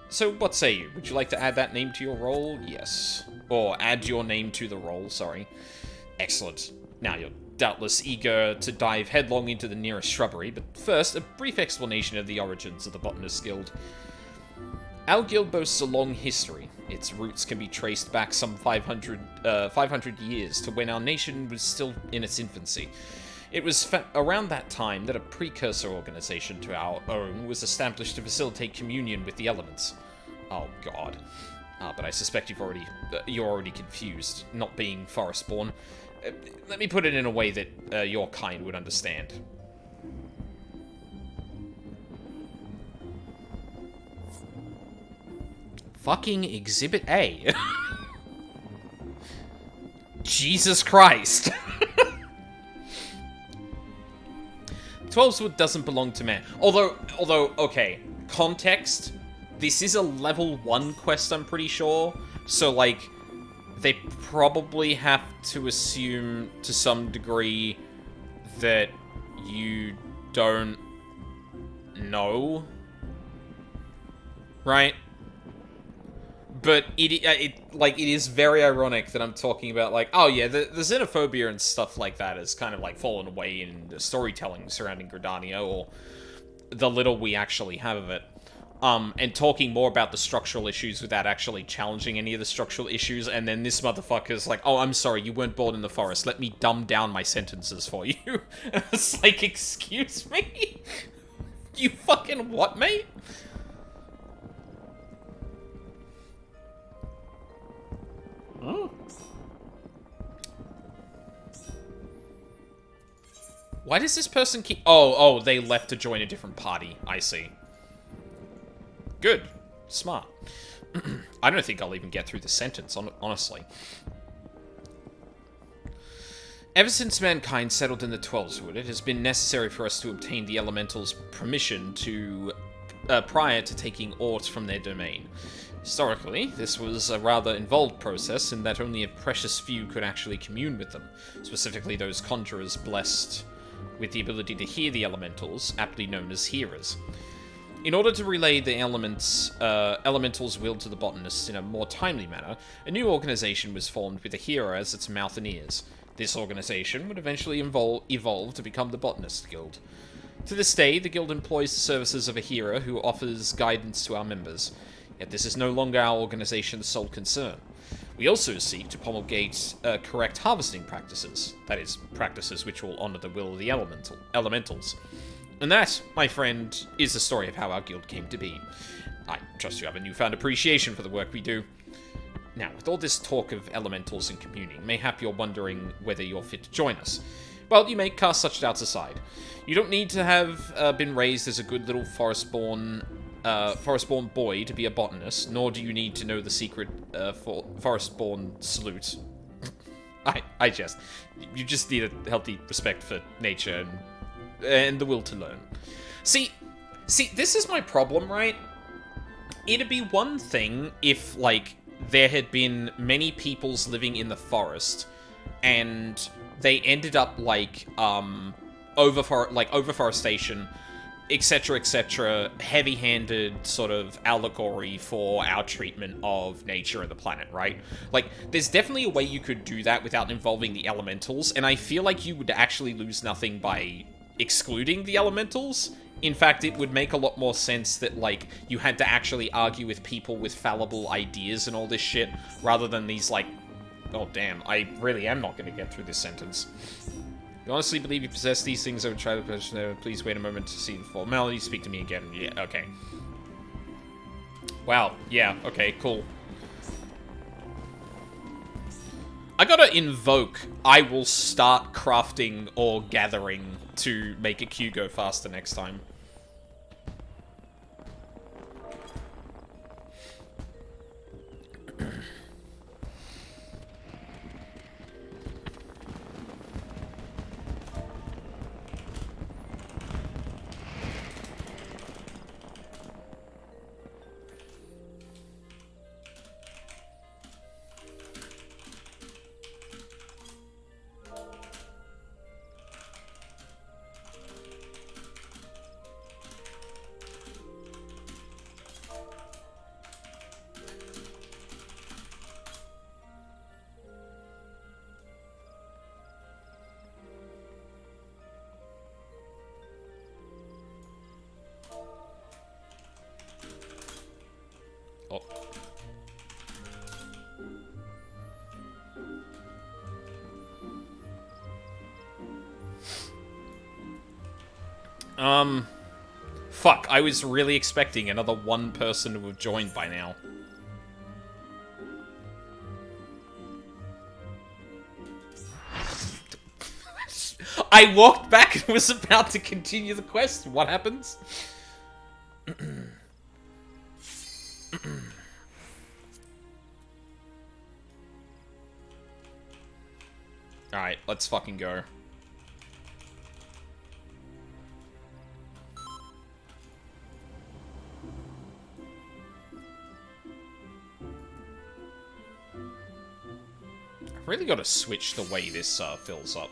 So, what say you? Would you like to add that name to your role? Yes. Or add your name to the role, sorry. Excellent. Now, you're doubtless eager to dive headlong into the nearest shrubbery, but first, a brief explanation of the origins of the Botanist Guild. Our guild boasts a long history. Its roots can be traced back some 500 years to when our nation was still in its infancy. It was around that time that a precursor organization to our own was established to facilitate communion with the elements. Oh god. But I suspect you're already confused, not being forest-born. Let me put it in a way that your kind would understand. Fucking Exhibit A. Jesus Christ. 12's doesn't belong to man. Although, okay, context, this is a level 1 quest, I'm pretty sure. So, like, they probably have to assume, to some degree, that you don't know. Right? But it is very ironic that I'm talking about, like, oh yeah, the xenophobia and stuff like that has kind of, like, fallen away in the storytelling surrounding Gridania, or the little we actually have of it. And talking more about the structural issues without actually challenging any of the structural issues, and then this motherfucker's like, oh, I'm sorry, you weren't born in the forest, let me dumb down my sentences for you. It's like, excuse me? You fucking what, mate? Oh. Why does this person keep... Oh, they left to join a different party. I see. Good. Smart. I don't think I'll even get through the sentence, honestly. Ever since mankind settled in the Twelveswood, it has been necessary for us to obtain the Elemental's permission to... prior to taking aught from their domain. Historically, this was a rather involved process in that only a precious few could actually commune with them, specifically those conjurers blessed with the ability to hear the elementals, aptly known as hearers. In order to relay the elemental's will to the botanists in a more timely manner, a new organization was formed with a hearer as its mouth and ears. This organization would eventually evolve to become the Botanist Guild. To this day, the guild employs the services of a hearer who offers guidance to our members. Yet this is no longer our organization's sole concern. We also seek to promulgate correct harvesting practices, that is, practices which will honor the will of the elementals. And that, my friend, is the story of how our guild came to be. I trust you have a newfound appreciation for the work we do. Now, with all this talk of elementals and communing, mayhap you're wondering whether you're fit to join us. Well, you may cast such doubts aside. You don't need to have been raised as a good little forest-born boy to be a botanist, nor do you need to know the secret forest-born salute. I jest. You just need a healthy respect for nature and the will to learn. See, this is my problem, right? It'd be one thing if, like, there had been many peoples living in the forest, and they ended up, like, overforestation, etc., heavy-handed sort of allegory for our treatment of nature and the planet, right? Like, there's definitely a way you could do that without involving the elementals, and I feel like you would actually lose nothing by excluding the elementals. In fact, it would make a lot more sense that, like, you had to actually argue with people with fallible ideas and all this shit, rather than these, like... Oh, damn, I really am not going to get through this sentence. You honestly believe you possess these things? I would try to possess them. Please wait a moment to see the formality. Speak to me again. Yeah, okay. Wow, yeah, okay, cool. I gotta invoke I will start crafting or gathering to make a queue go faster next time. Fuck, I was really expecting another one person to have joined by now. I walked back and was about to continue the quest. What happens? Alright, let's fucking go. I've really got to switch the way this fills up.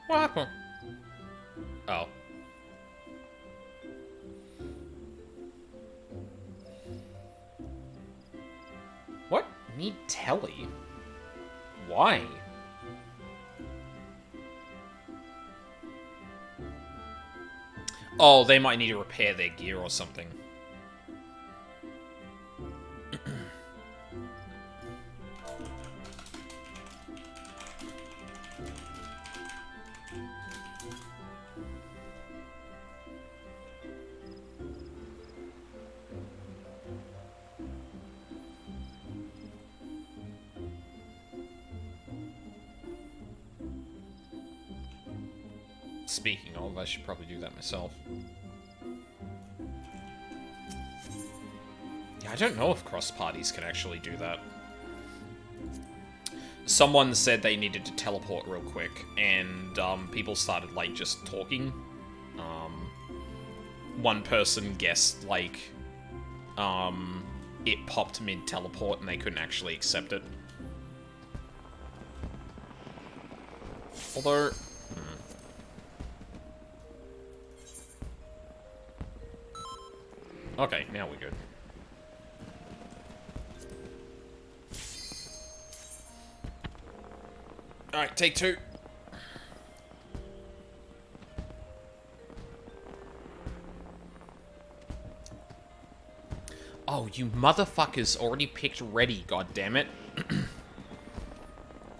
What happened? Oh. What? Need telly? Why? Oh, they might need to repair their gear or something. Speaking of, I should probably do that myself. Yeah, I don't know if cross parties can actually do that. Someone said they needed to teleport real quick, and people started, like, just talking. One person guessed, like, it popped mid-teleport and they couldn't actually accept it. Although... Okay, now we're good. Alright, take two. Oh, you motherfuckers already picked ready, goddammit.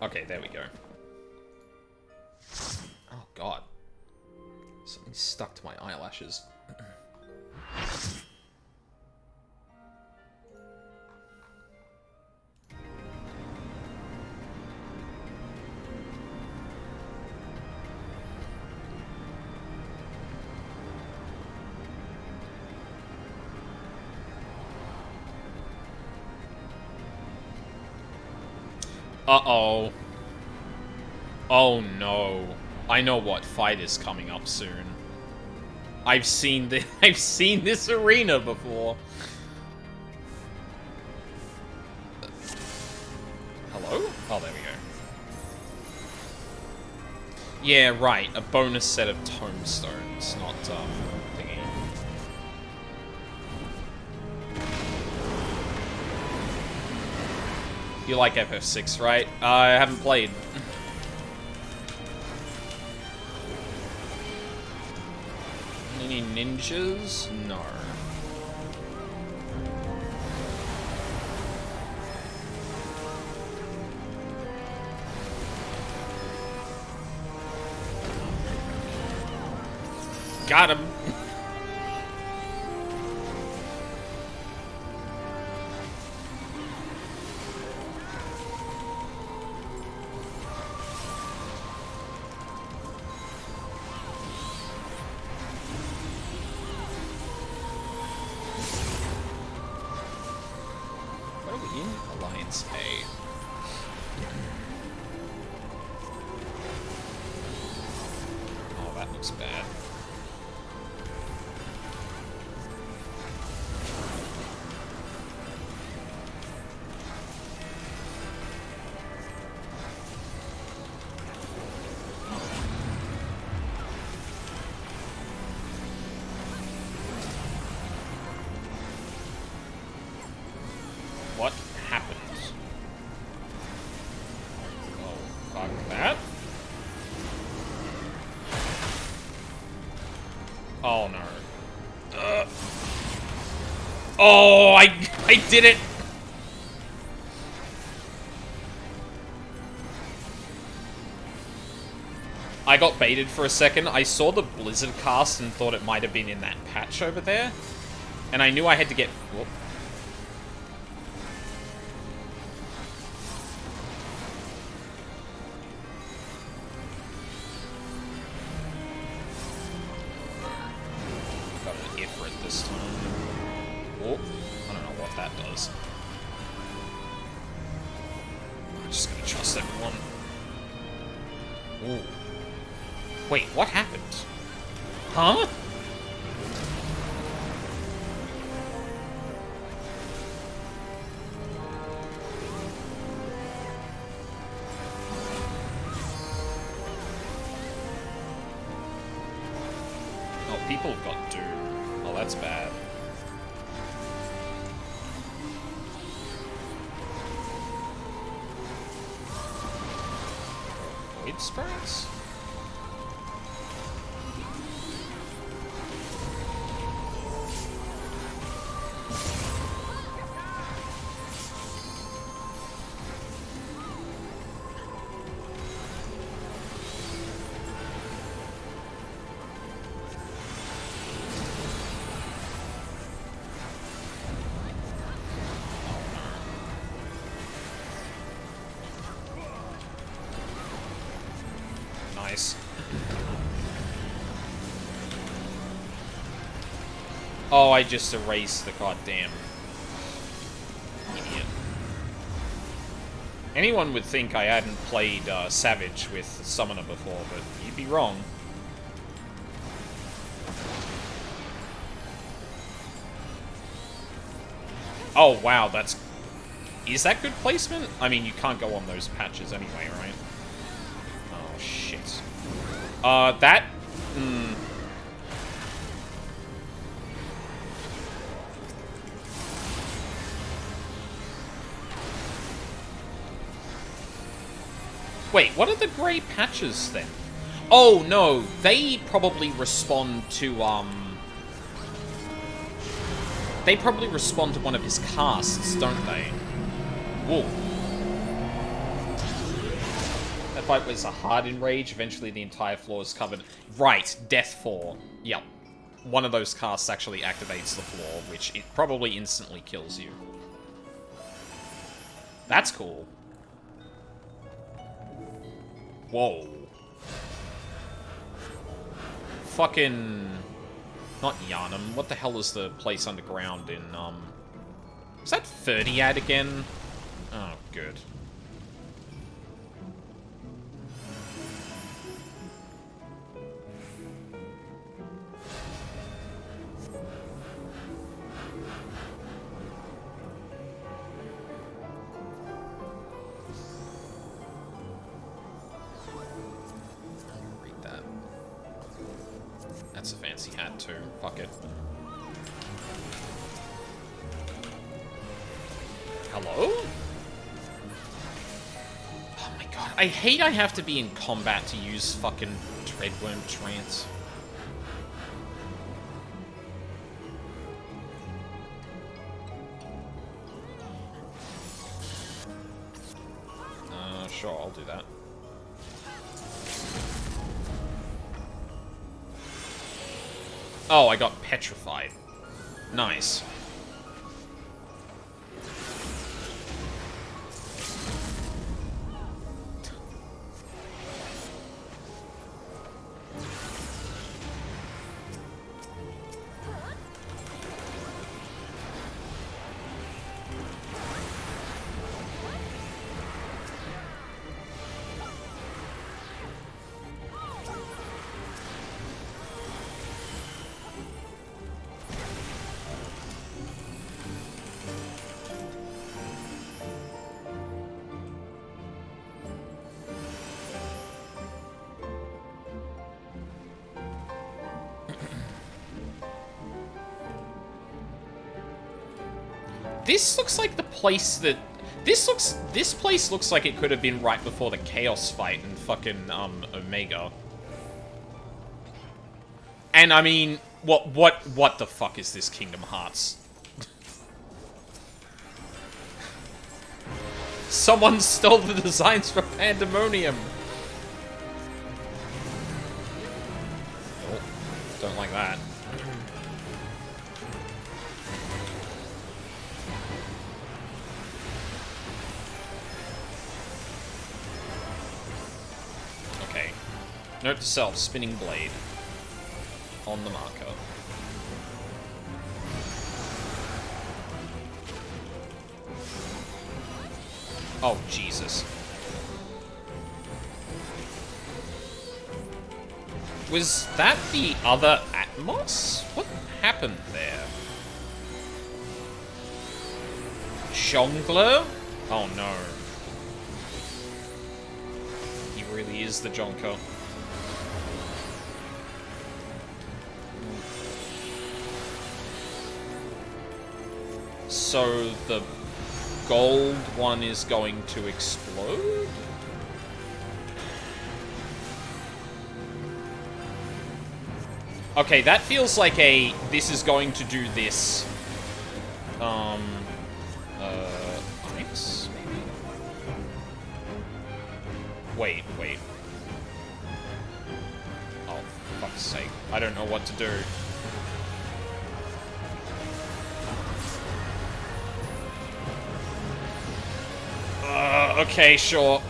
Okay, there we go. Oh, God. Something stuck to my eyelashes. Uh-oh. Oh, no. I know what fight is coming up soon. I've seen this arena before. Hello? Oh, there we go. Yeah, right. A bonus set of tombstones, not, thingy. You like FF6, right? I haven't played. Any ninjas? No. Got him. What are we in? Alliance A. Oh, that looks bad. What happened? Oh, fuck that. Oh, no. Oh, I did it! I got baited for a second. I saw the Blizzard cast and thought it might have been in that patch over there. And I knew I had to get... Whoop. Got an Ifrit this time. Oh, I don't know what that does. I'm just gonna trust everyone. Ooh. Wait, what happened? Huh? people have got Doom. Oh, that's bad. Void Spirits? Nice. Oh, I just erased the goddamn idiot. Anyone would think I hadn't played Savage with Summoner before, but you'd be wrong. Oh, wow, that's... Is that good placement? I mean, you can't go on those patches anyway, right? Oh, shit. That... Wait, what are the grey patches, then? Oh, no, they probably respond to, They probably respond to one of his casts, don't they? Whoa. That fight was a hard enrage. Eventually the entire floor is covered. Right, Death 4. Yep. One of those casts actually activates the floor, which it probably instantly kills you. That's cool. Whoa. Fucking... Not Yharnam. What the hell is the place underground in, Is that 30ad again? Oh, good. That's a fancy hat, too. Fuck it. Hello? Oh my god. I hate I have to be in combat to use fucking Treadworm Trance. Sure, I'll do that. Oh, I got petrified. Nice. This looks like the place that... This place looks like it could have been right before the Chaos fight in fucking, Omega. And, I mean, what the fuck is this Kingdom Hearts? Someone stole the designs for Pandemonium! Oh, don't like that. Note to self, spinning blade. On the marker. Oh, Jesus. Was that the other Atmos? What happened there? Jongler? Oh no. He really is the Jonker. So the gold one is going to explode? Okay, that feels like a, this is going to do this. Ice, maybe? Wait. Oh, fuck's sake. I don't know what to do. Okay, sure.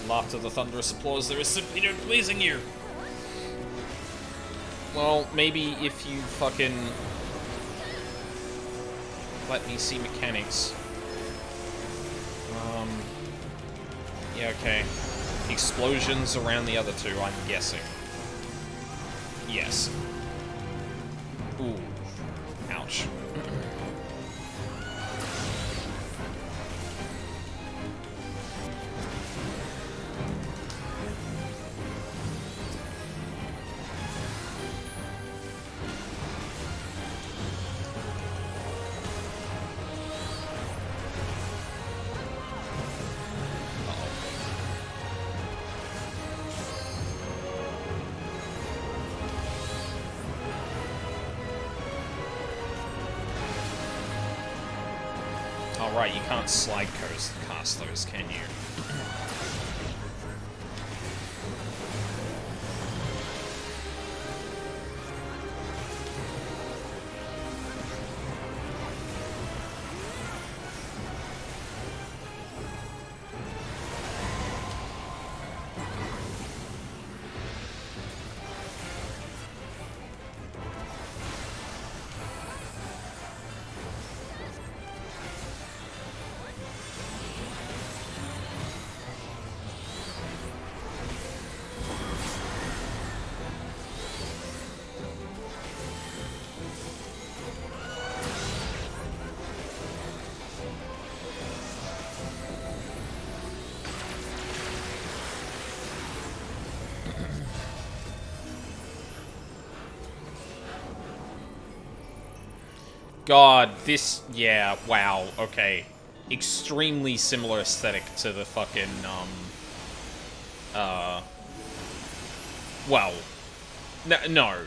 Laughter, the thunderous applause, there is simply no pleasing you. Well, maybe if you fucking let me see mechanics. Yeah, okay. Explosions around the other two, I'm guessing. Yes. Ooh. Ouch. Right, you can't slide cast those, can you? God, this... Yeah, wow, okay. Extremely similar aesthetic to the fucking, well... No.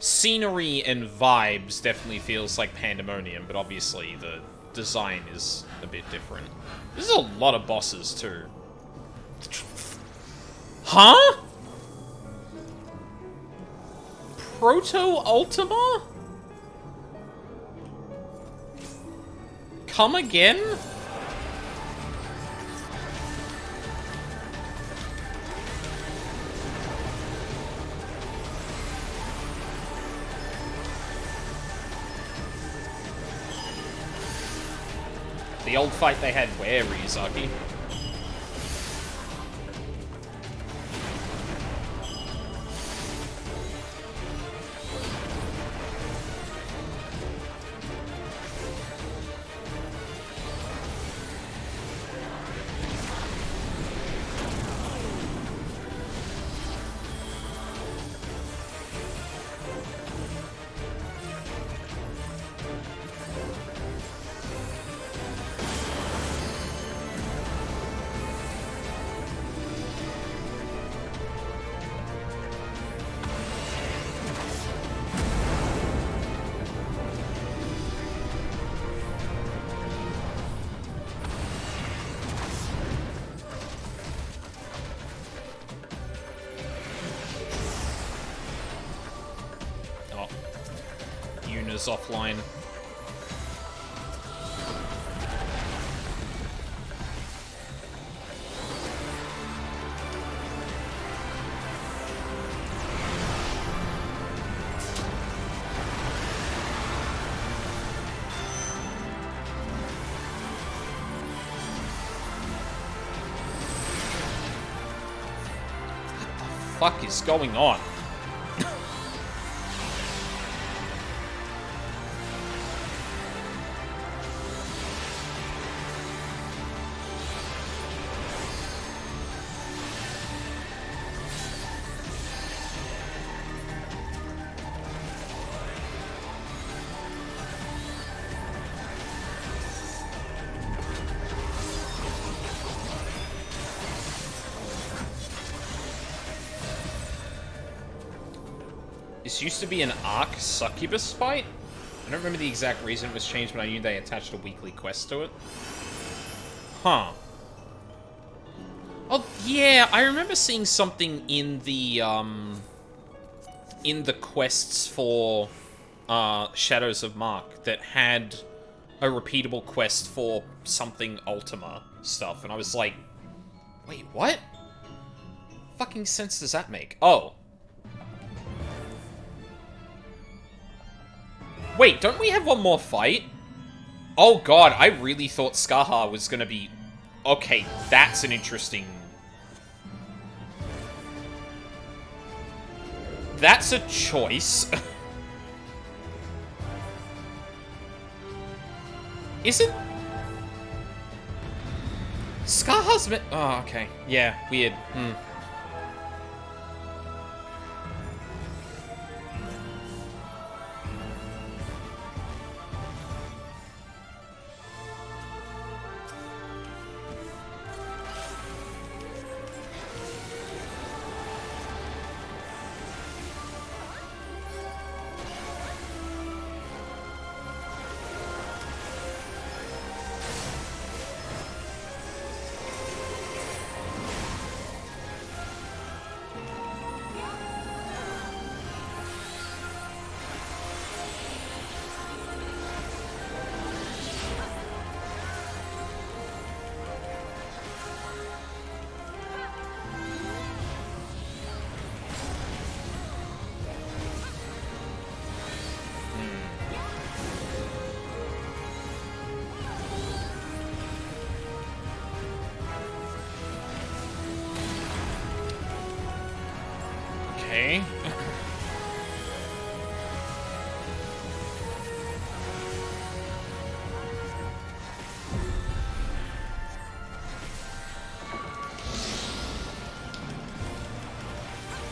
Scenery and vibes definitely feels like Pandemonium, but obviously the design is a bit different. There's a lot of bosses, too. Huh? Proto-Ultima? Come again? The old fight they had where, Ryuzaki? this offline. What the fuck is going on? This used to be an Arc Succubus fight? I don't remember the exact reason it was changed, but I knew they attached a weekly quest to it. Huh. Oh, yeah, I remember seeing something in the quests for, Shadows of Mark that had a repeatable quest for something Ultima stuff, and I was like, wait, what? Fucking sense does that make? Oh. Wait, don't we have one more fight? Oh god, I really thought Scathach was gonna be... Okay, that's an interesting... That's a choice. Is it? Scathach's... Oh, okay. Yeah, weird. Okay.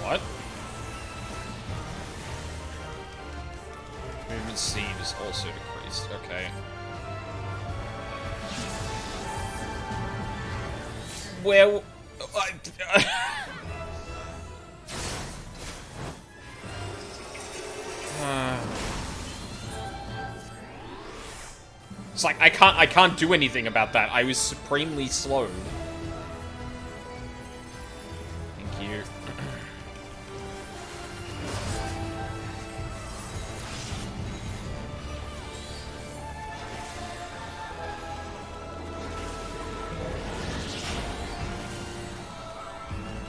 What? Movement speed is also decreased. Okay. Well, it's like I can't do anything about that. I was supremely slowed. Thank you.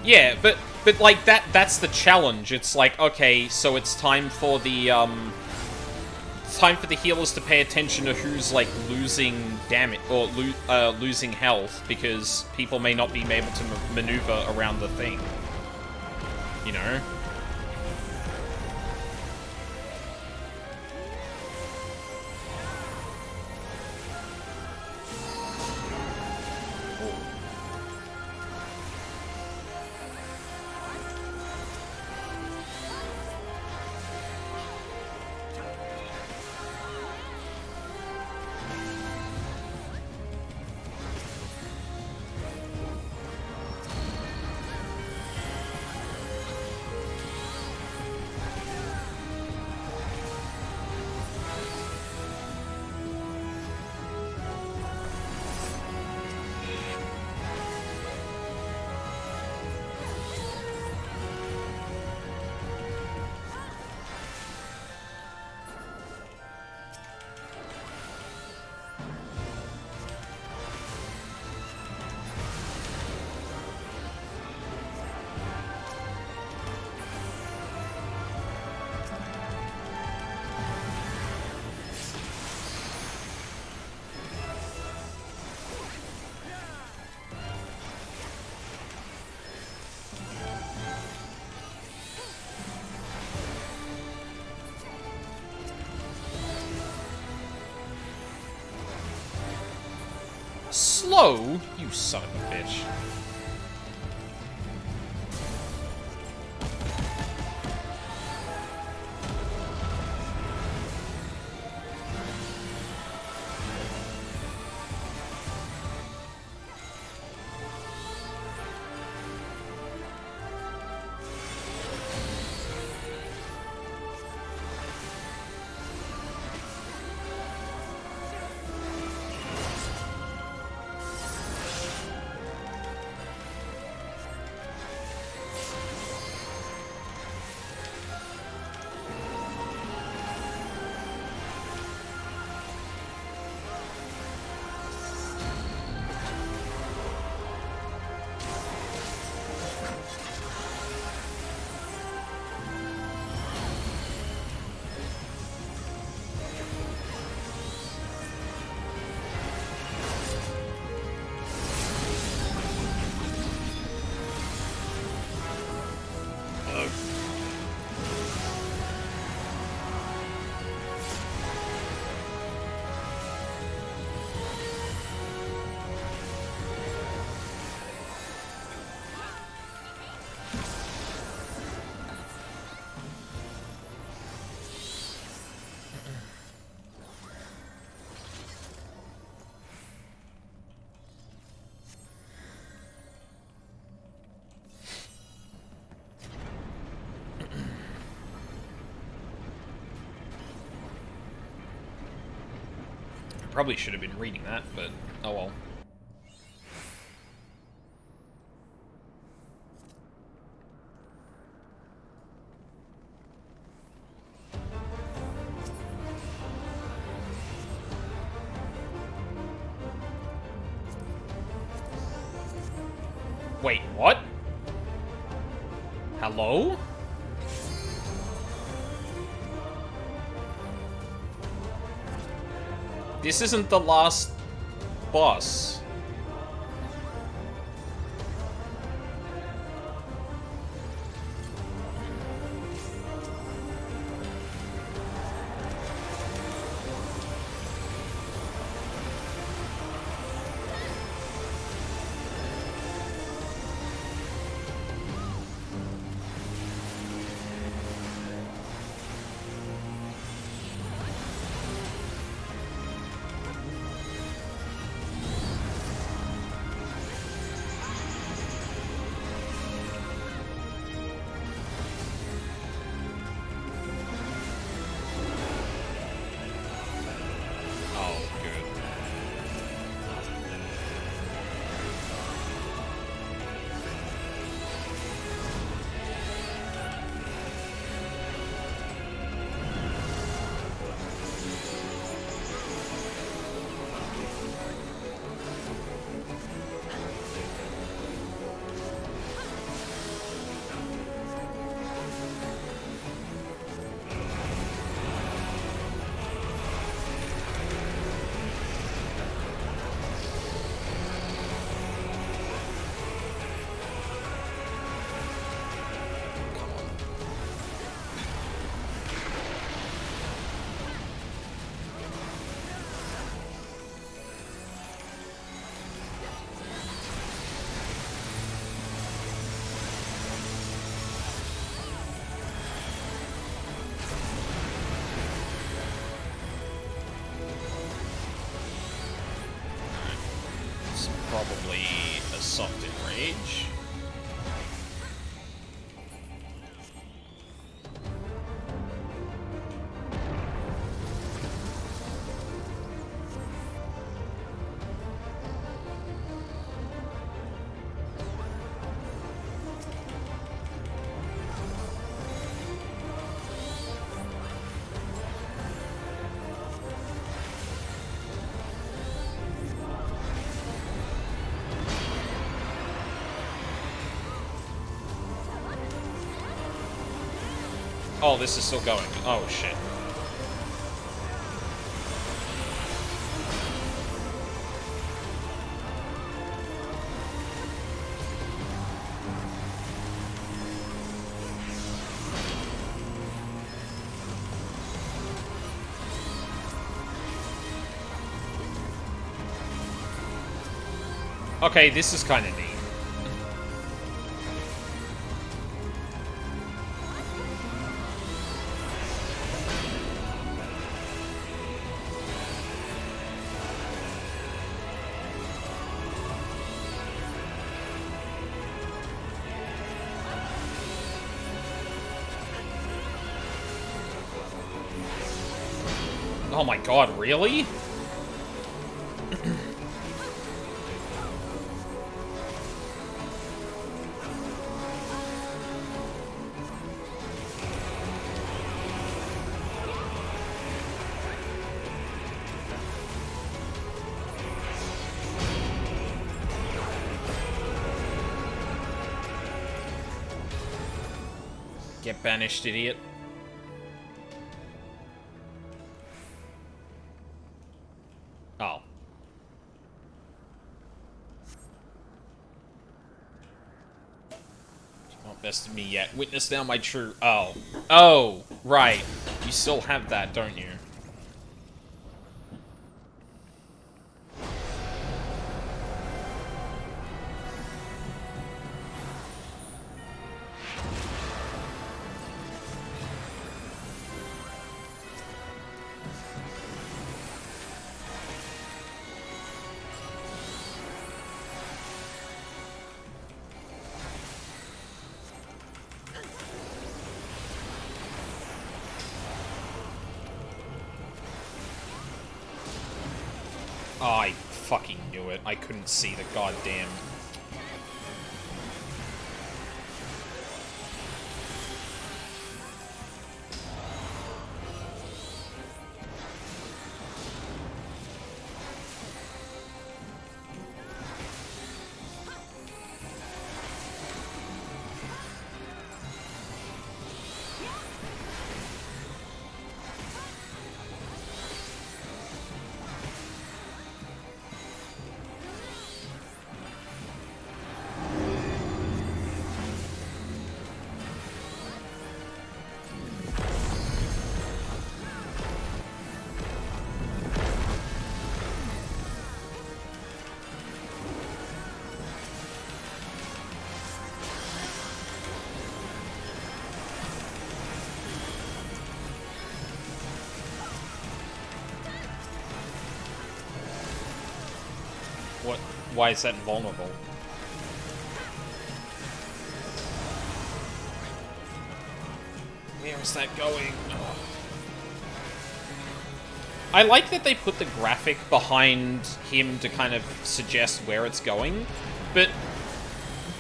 Yeah, but like that's the challenge. It's like, okay, so it's time for the healers to pay attention to who's like losing damage or losing health, because people may not be able to maneuver around the thing. You know? slow? You son of a bitch. Probably should have been reading that, but oh well. Wait, what? Hello? This isn't the last boss. Probably a soft enrage. Oh, this is still going. Oh, shit. Okay, this is kind of neat. Oh my god, really? Get banished, idiot. Oh. You've not bested me yet. Witness now my true... Oh. Oh, right. You still have that, don't you? Oh, I fucking knew it. I couldn't see the goddamn... What? Why is that invulnerable? Where is that going? Oh. I like that they put the graphic behind him to kind of suggest where it's going, but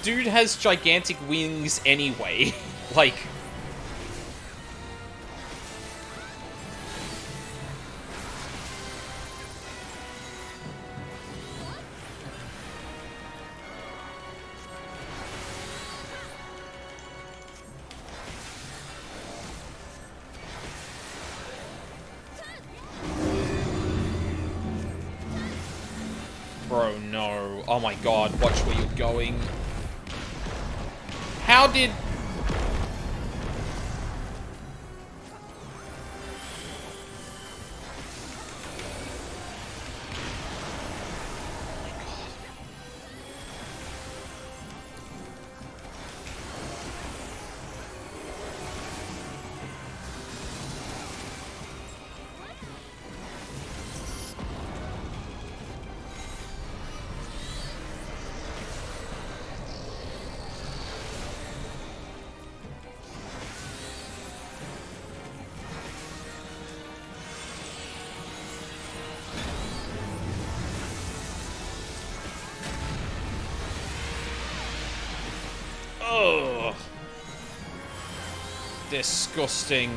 dude has gigantic wings anyway. Like... Bro, no. Oh my god, watch where you're going. How did... Ugh. Disgusting.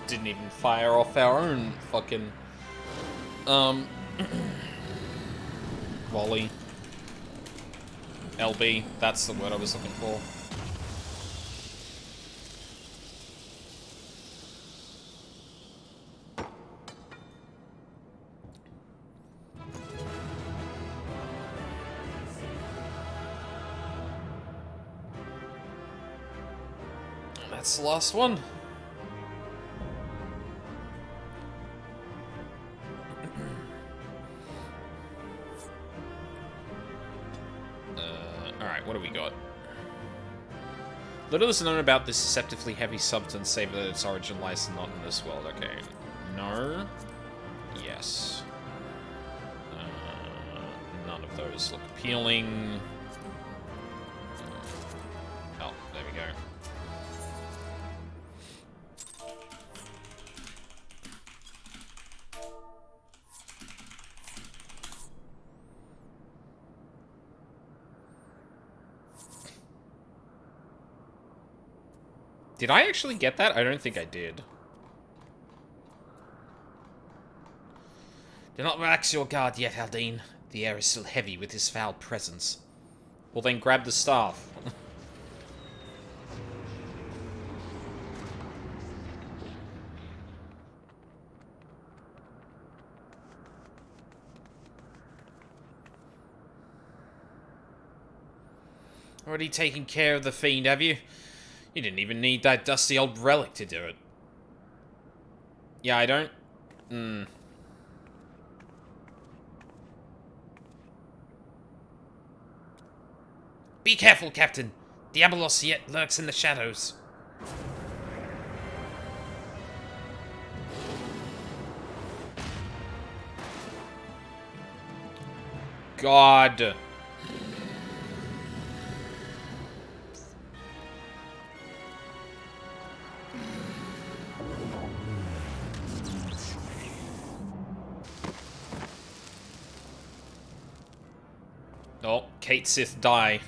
Didn't even fire off our own fucking... Volley. LB, that's the word I was looking for. That's the last one. Alright, what do we got? Little is known about this deceptively heavy substance, save that its origin lies not in this world. Okay. No. Yes. None of those look appealing. Oh, there we go. Did I actually get that? I don't think I did. Do not relax your guard yet, Haldane. The air is still heavy with his foul presence. Well, then grab the staff. Already taken care of the fiend, have you? You didn't even need that dusty old relic to do it. Yeah, I don't... Be careful, Captain. Diabolos yet lurks in the shadows. God. Oh, Kate Sith die.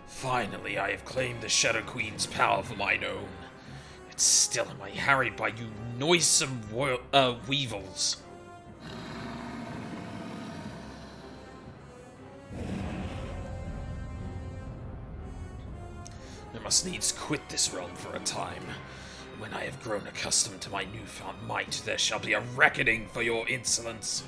Finally, I have claimed the Shadow Queen's power for mine own. Yet still am I harried by you noisome weevils. I must needs quit this realm for a time. When I have grown accustomed to my newfound might, there shall be a reckoning for your insolence.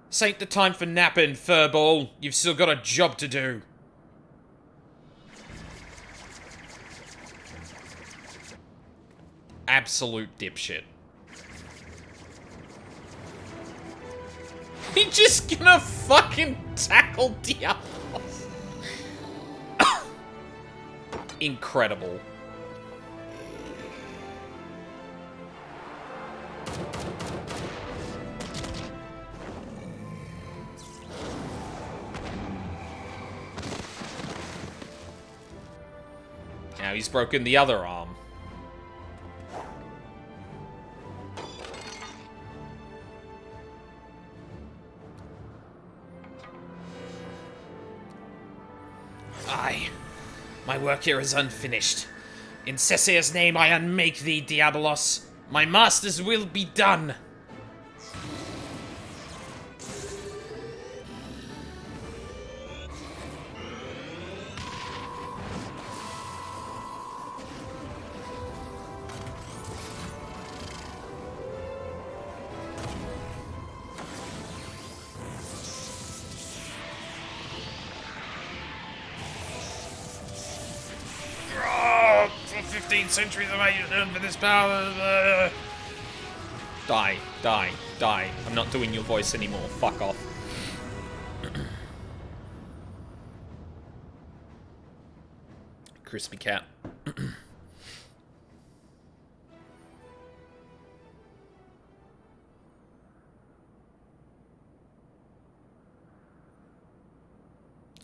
This ain't the time for napping, furball. You've still got a job to do. Absolute dipshit. He's just gonna fucking tackle Diablos. Incredible. Now he's broken the other arm. Aye. My work here is unfinished. In Cecia's name I unmake thee, Diabolos. My master's will be done. For 15 centuries I have earned for this power. Die, die, die. I'm not doing your voice anymore. Fuck off. Crispy cat.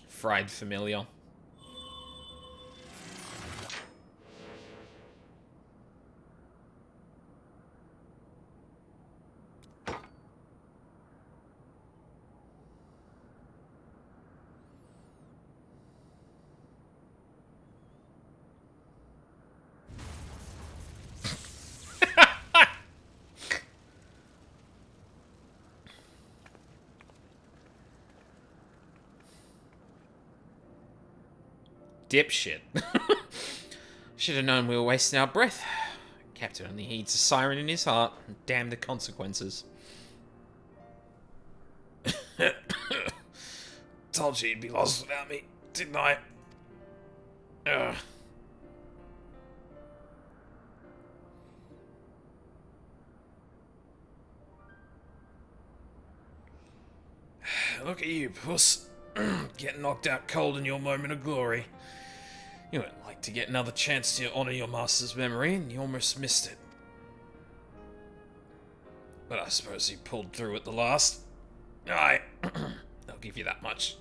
Fried familiar. dipshit. Should have known we were wasting our breath. Captain only heeds a siren in his heart. Damn the consequences. Told you you'd be lost without me, didn't I? Ugh. Look at you, puss. Getting knocked out cold in your moment of glory. You wouldn't like to get another chance to honour your master's memory, and you almost missed it. But I suppose you pulled through at the last. Aye. I'll give you that much.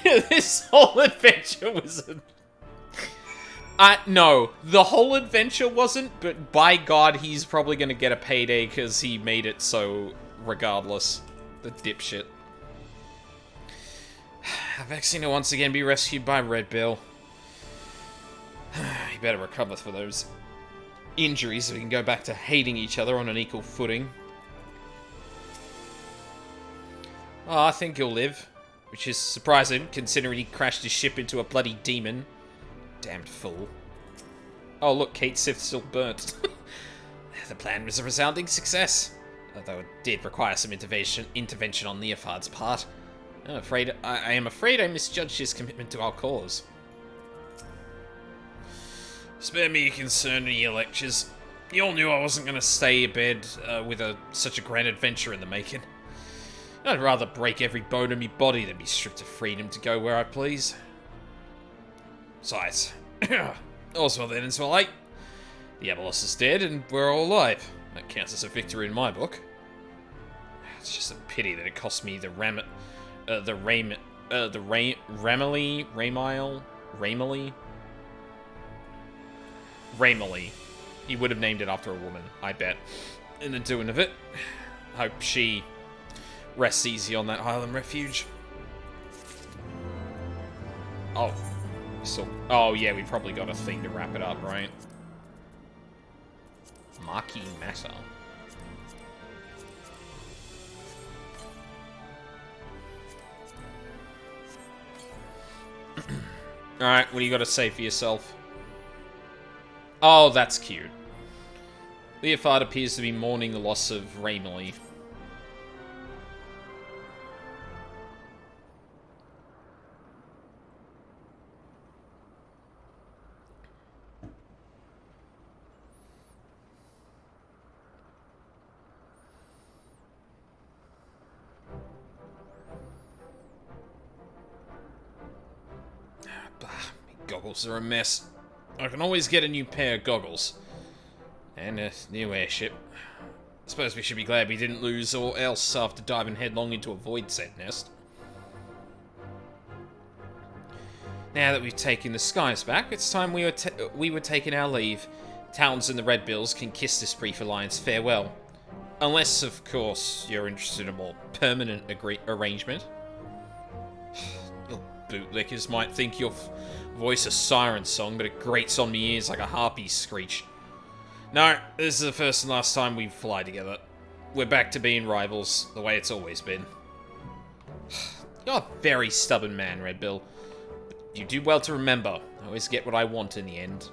This whole adventure was no, the whole adventure wasn't, but by God, he's probably gonna get a payday because he made it so regardless. The dipshit. Vexing to once again be rescued by Red Bill. He better recover for those injuries so we can go back to hating each other on an equal footing. Oh, I think he'll live. Which is surprising, considering he crashed his ship into a bloody demon. Damned fool. Oh, look, Kate Sith's still burnt. The plan was a resounding success. Although it did require some intervention on Leofard's part. I am afraid I misjudged his commitment to our cause. Spare me your concern and your lectures. You all knew I wasn't going to stay abed with such a grand adventure in the making. I'd rather break every bone in me body than be stripped of freedom to go where I please. Besides, all's well then, it's well late. The Abelos is dead, and we're all alive. That counts as a victory in my book. It's just a pity that it cost me the Ramily. He would have named it after a woman, I bet. In the doing of it, hope she rests easy on that island refuge. Oh. So, oh yeah, we probably got a thing to wrap it up, right? Marquee matter. Alright, what do you got to say for yourself? Oh, that's cute. Leofard appears to be mourning the loss of Ramily. Goggles are a mess. I can always get a new pair of goggles. And a new airship. I suppose we should be glad we didn't lose all else after diving headlong into a void set nest. Now that we've taken the skies back, it's time we were taking our leave. Towns and the Red Bills can kiss this brief alliance farewell. Unless, of course, you're interested in a more permanent arrangement. Your bootlickers might think your voice a siren song, but it grates on me ears like a harpy's screech. No, this is the first and last time we fly together. We're back to being rivals, the way it's always been. You're a very stubborn man, Red Bill. But you do well to remember, I always get what I want in the end.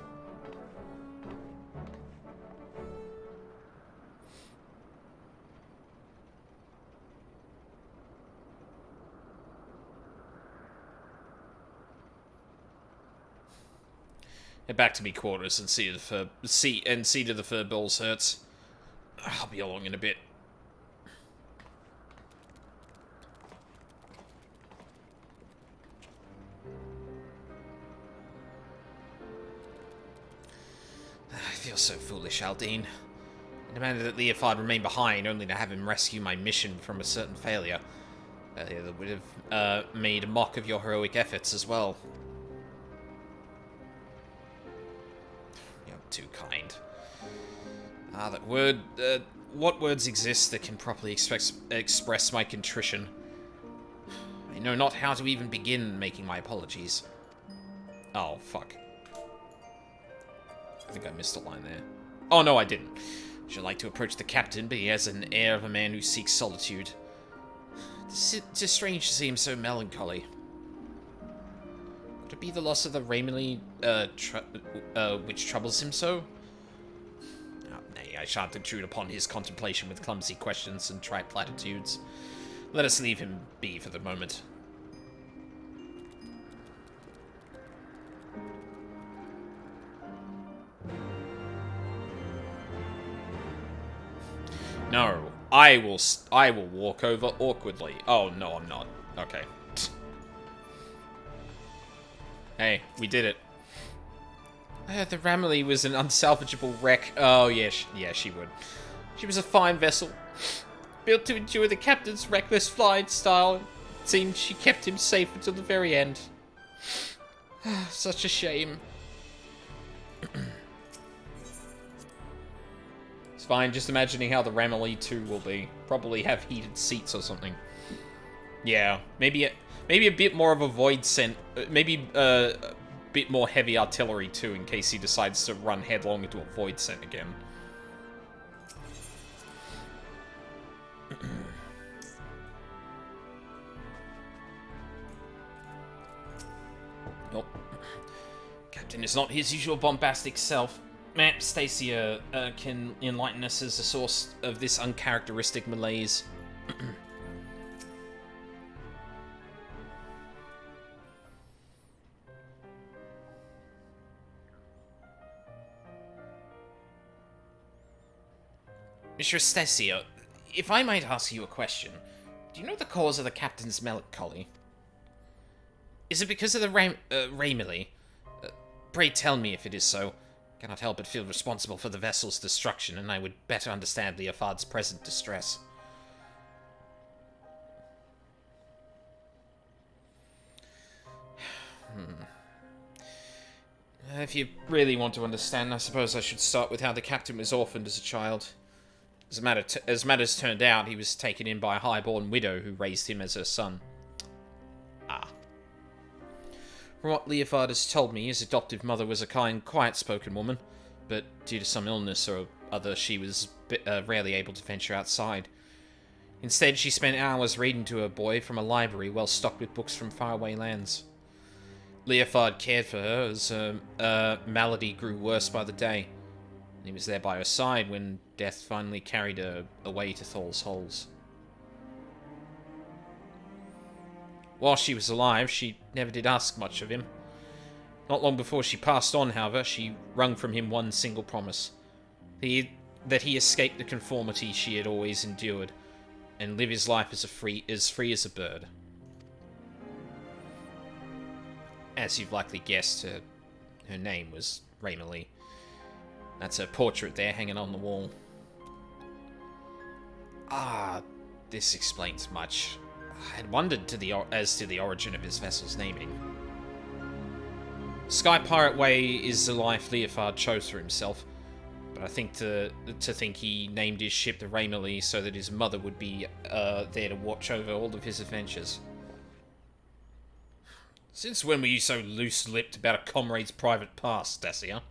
Head back to me quarters and see to the fur balls hurts. I'll be along in a bit. I feel so foolish, Aldine. I demanded that Leofard remain behind, only to have him rescue my mission from a certain failure. That would have made a mock of your heroic efforts as well. Too kind. That word. What words exist that can properly express my contrition? I know not how to even begin making my apologies. Oh, fuck. I think I missed a line there. Oh, no, I didn't. Should like to approach the captain, but he has an air of a man who seeks solitude. It's strange to see him so melancholy. Could it be the loss of the Raymond which troubles him so? Oh, nay, I shan't intrude upon his contemplation with clumsy questions and trite platitudes. Let us leave him be for the moment. No, I will walk over awkwardly. Oh, no, I'm not. Okay. Hey, we did it. The Ramilly was an unsalvageable wreck. Oh, yeah, she would. She was a fine vessel, built to endure the captain's reckless flying style. It seemed she kept him safe until the very end. Such a shame. It's fine, just imagining how the Ramilly 2 will be. Probably have heated seats or something. Yeah, maybe a bit more of a void scent. Maybe a bit more heavy artillery too, in case he decides to run headlong into a void scent again. Nope. Captain is not his usual bombastic self. Map Stacia can enlighten us as the source of this uncharacteristic malaise. Mr. Stacia, if I might ask you a question, do you know the cause of the captain's melancholy? Is it because of the Raymilly? Pray tell me if it is so. Cannot help but feel responsible for the vessel's destruction, and I would better understand Leofard's present distress. If you really want to understand, I suppose I should start with how the captain was orphaned as a child. As matters turned out, he was taken in by a high-born widow who raised him as her son. Ah. From what Leofard has told me, his adoptive mother was a kind, quiet-spoken woman, but due to some illness or other, she was rarely able to venture outside. Instead, she spent hours reading to her boy from a library well stocked with books from faraway lands. Leofard cared for her as her malady grew worse by the day. He was there by her side when death finally carried her away to Thor's Holes. While she was alive, she never did ask much of him. Not long before she passed on, however, she wrung from him one single promise. That he escape the conformity she had always endured, and live his life as free as a bird. As you've likely guessed, her name was Raymilly. That's her portrait there, hanging on the wall. Ah, this explains much. I had wondered as to the origin of his vessel's naming. Sky Pirate Way is the life Leofard chose for himself, but I think to think he named his ship the Raymilly so that his mother would be there to watch over all of his adventures. Since when were you so loose-lipped about a comrade's private past, Stacia?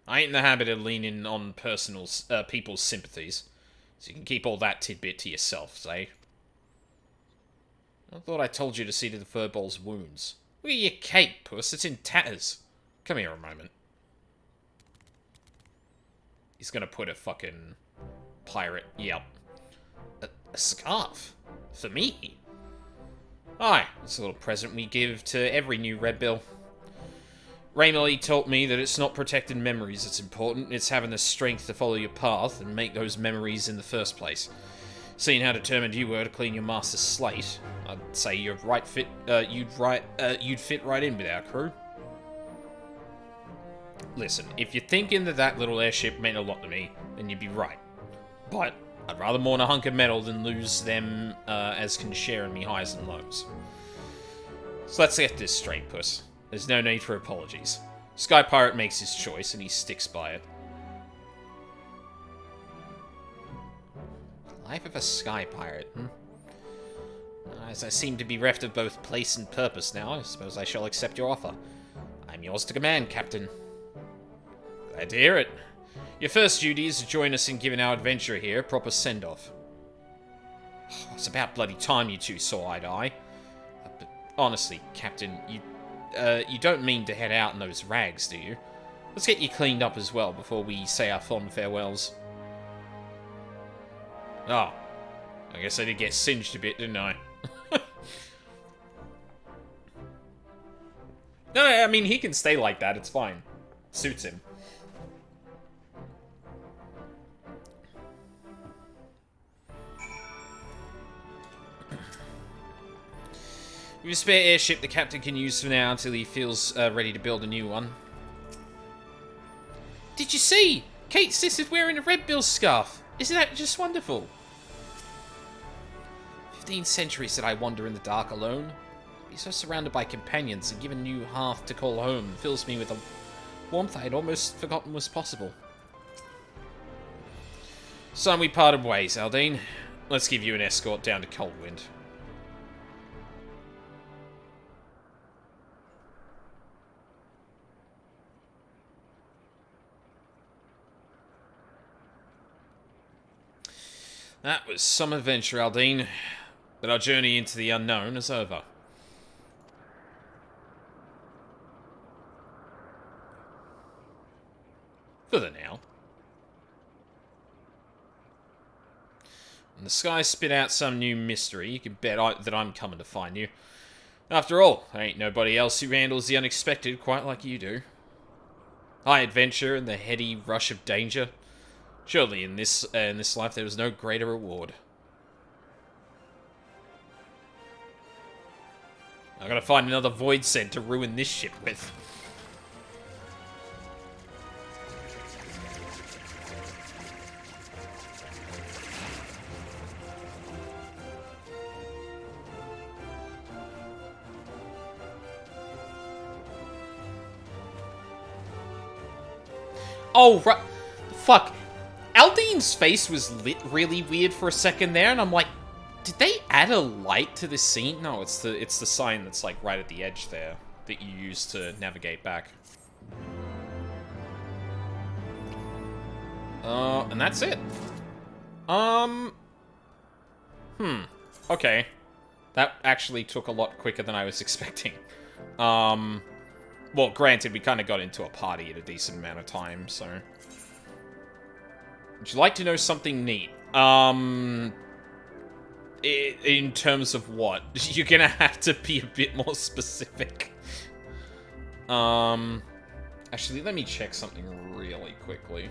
I ain't in the habit of leaning on people's sympathies, so you can keep all that tidbit to yourself, say. I thought I told you to see to the furball's wounds. Look at your cape, puss, it's in tatters. Come here a moment. He's gonna put a fucking pirate, yep. A scarf? For me? Aye, it's a little present we give to every new Red Bill. Raymilly taught me that it's not protecting memories that's important, it's having the strength to follow your path and make those memories in the first place. Seeing how determined you were to clean your master's slate, I'd say you'd fit right in with our crew. Listen, if you're thinking that little airship meant a lot to me, then you'd be right. But I'd rather mourn a hunk of metal than lose them as can share in me highs and lows. So let's get this straight, puss. There's no need for apologies. Sky Pirate makes his choice, and he sticks by it. Life of a sky pirate, As I seem to be reft of both place and purpose now, I suppose I shall accept your offer. I'm yours to command, Captain. Glad to hear it. Your first duty is to join us in giving our adventurer here a proper send-off. Oh, it's about bloody time you two saw eye to eye. But honestly, Captain, you don't mean to head out in those rags, do you? Let's get you cleaned up as well before we say our fond farewells. Oh, I guess I did get singed a bit, didn't I? No, I mean, he can stay like that, it's fine. Suits him. We have a spare airship the captain can use for now until he feels ready to build a new one. Did you see? Kate's sister's wearing a Red Bill scarf. Isn't that just wonderful? 15 centuries that I wander in the dark alone. Be so surrounded by companions and given a new hearth to call home fills me with a warmth I had almost forgotten was possible. Son, we parted ways, Aldine. Let's give you an escort down to Coldwind. That was some adventure, Aldine, but our journey into the unknown is over. For the now. When the sky spit out some new mystery, you can bet that I'm coming to find you. After all, there ain't nobody else who handles the unexpected quite like you do. High adventure and the heady rush of danger. Surely in this life there was no greater reward. I gotta find another void scent to ruin this ship with. Oh, right. Fuck. Aldine's face was lit really weird for a second there, and I'm like, did they add a light to this scene? No, it's the sign that's like right at the edge there that you use to navigate back. And that's it. Okay. That actually took a lot quicker than I was expecting. Well, granted, we kind of got into a party at a decent amount of time, so... Would you like to know something neat? In terms of what? You're gonna have to be a bit more specific. Actually, let me check something really quickly.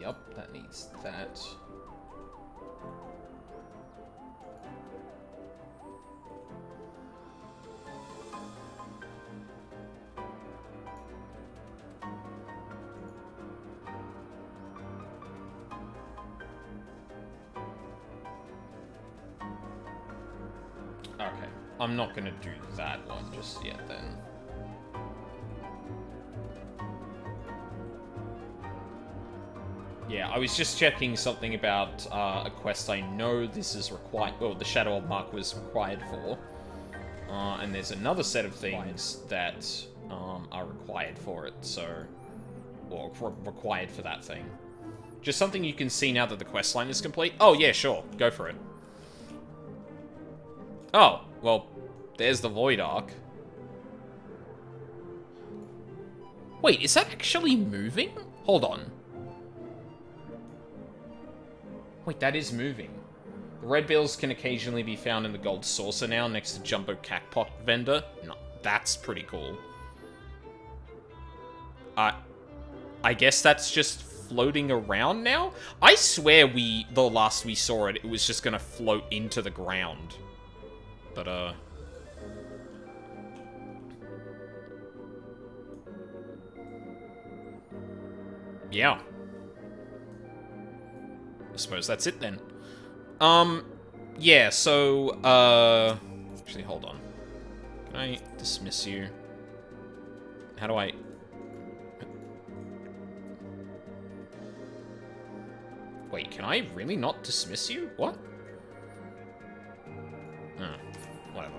Yep, that needs that. Okay, I'm not gonna do that one just yet then. Yeah, I was just checking something about a quest I know this is required. Well, the Shadow of Mark was required for. And there's another set of things that are required for it, so... Or required for that thing. Just something you can see now that the quest line is complete. Oh, yeah, sure. Go for it. Oh, well, there's the Void Arc. Wait, is that actually moving? Hold on. Wait, that is moving. The red bills can occasionally be found in the gold saucer now, next to Jumbo Cacpot Vendor. No, that's pretty cool. I guess that's just floating around now? I swear the last we saw it, it was just gonna float into the ground. But, yeah. I suppose that's it then. Yeah, so, actually, hold on. Can I dismiss you? How do I... Wait, can I really not dismiss you? What? Oh, whatever.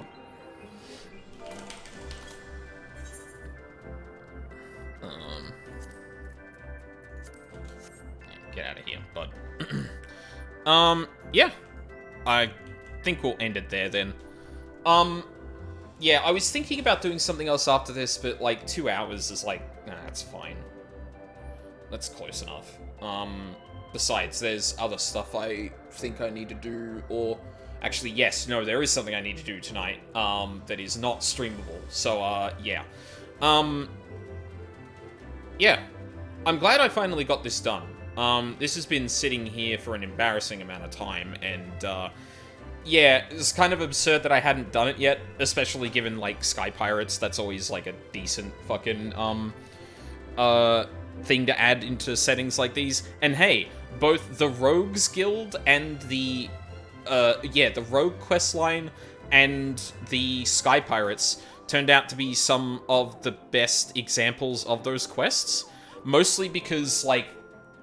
Get out of here, bud. Yeah. I think we'll end it there, then. Yeah, I was thinking about doing something else after this, but, like, 2 hours is like, nah, that's fine. That's close enough. Besides, there's other stuff I think I need to do, or... Actually, yes, no, there is something I need to do tonight, that is not streamable. So, yeah. Yeah. I'm glad I finally got this done. This has been sitting here for an embarrassing amount of time, and, yeah, it's kind of absurd that I hadn't done it yet, especially given, like, Sky Pirates. That's always, like, a decent fucking, thing to add into settings like these. And hey, both the Rogues Guild and the, the Rogue questline and the Sky Pirates turned out to be some of the best examples of those quests. Mostly because, like,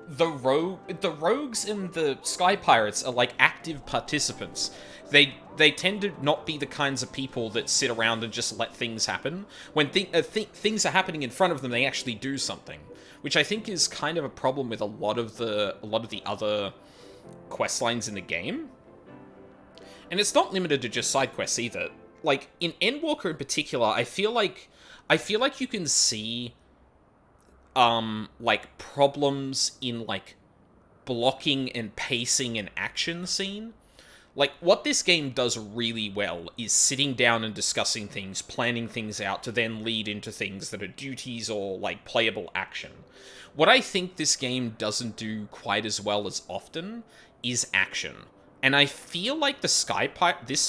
the Rogues and the Sky Pirates are, like, active participants. They tend to not be the kinds of people that sit around and just let things happen. When things are happening in front of them, they actually do something. Which I think is kind of a problem with a lot of the other quest lines in the game. And it's not limited to just side quests either. Like, in Endwalker in particular, I feel like you can see like, problems in, like, blocking and pacing an action scene. Like, what this game does really well is sitting down and discussing things, planning things out to then lead into things that are duties or, like, playable action. What I think this game doesn't do quite as well as often is action. And I feel like this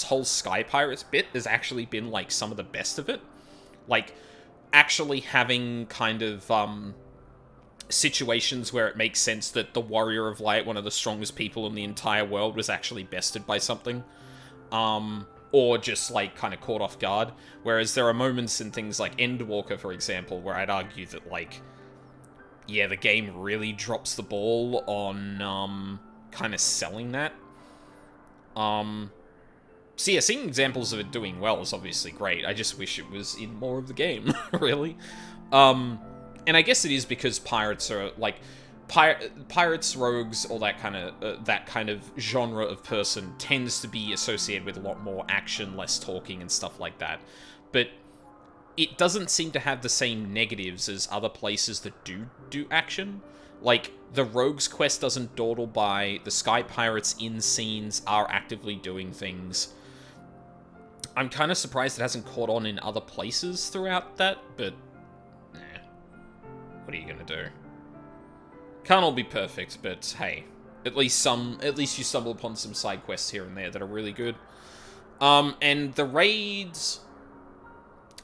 whole Sky Pirates bit has actually been, like, some of the best of it. Like, actually having kind of, situations where it makes sense that the Warrior of Light, one of the strongest people in the entire world, was actually bested by something. Or just, like, kind of caught off guard. Whereas there are moments in things like Endwalker, for example, where I'd argue that, like, yeah, the game really drops the ball on, kind of selling that. So yeah, seeing examples of it doing well is obviously great. I just wish it was in more of the game, really. And I guess it is because pirates are, like, pirates, rogues, all that kind of genre of person tends to be associated with a lot more action, less talking, and stuff like that. But it doesn't seem to have the same negatives as other places that do action. Like, the Rogues quest doesn't dawdle by, the Sky Pirates in scenes are actively doing things. I'm kind of surprised it hasn't caught on in other places throughout that, but what are you gonna do? Can't all be perfect, but hey, at least you stumble upon some side quests here and there that are really good. And the raids,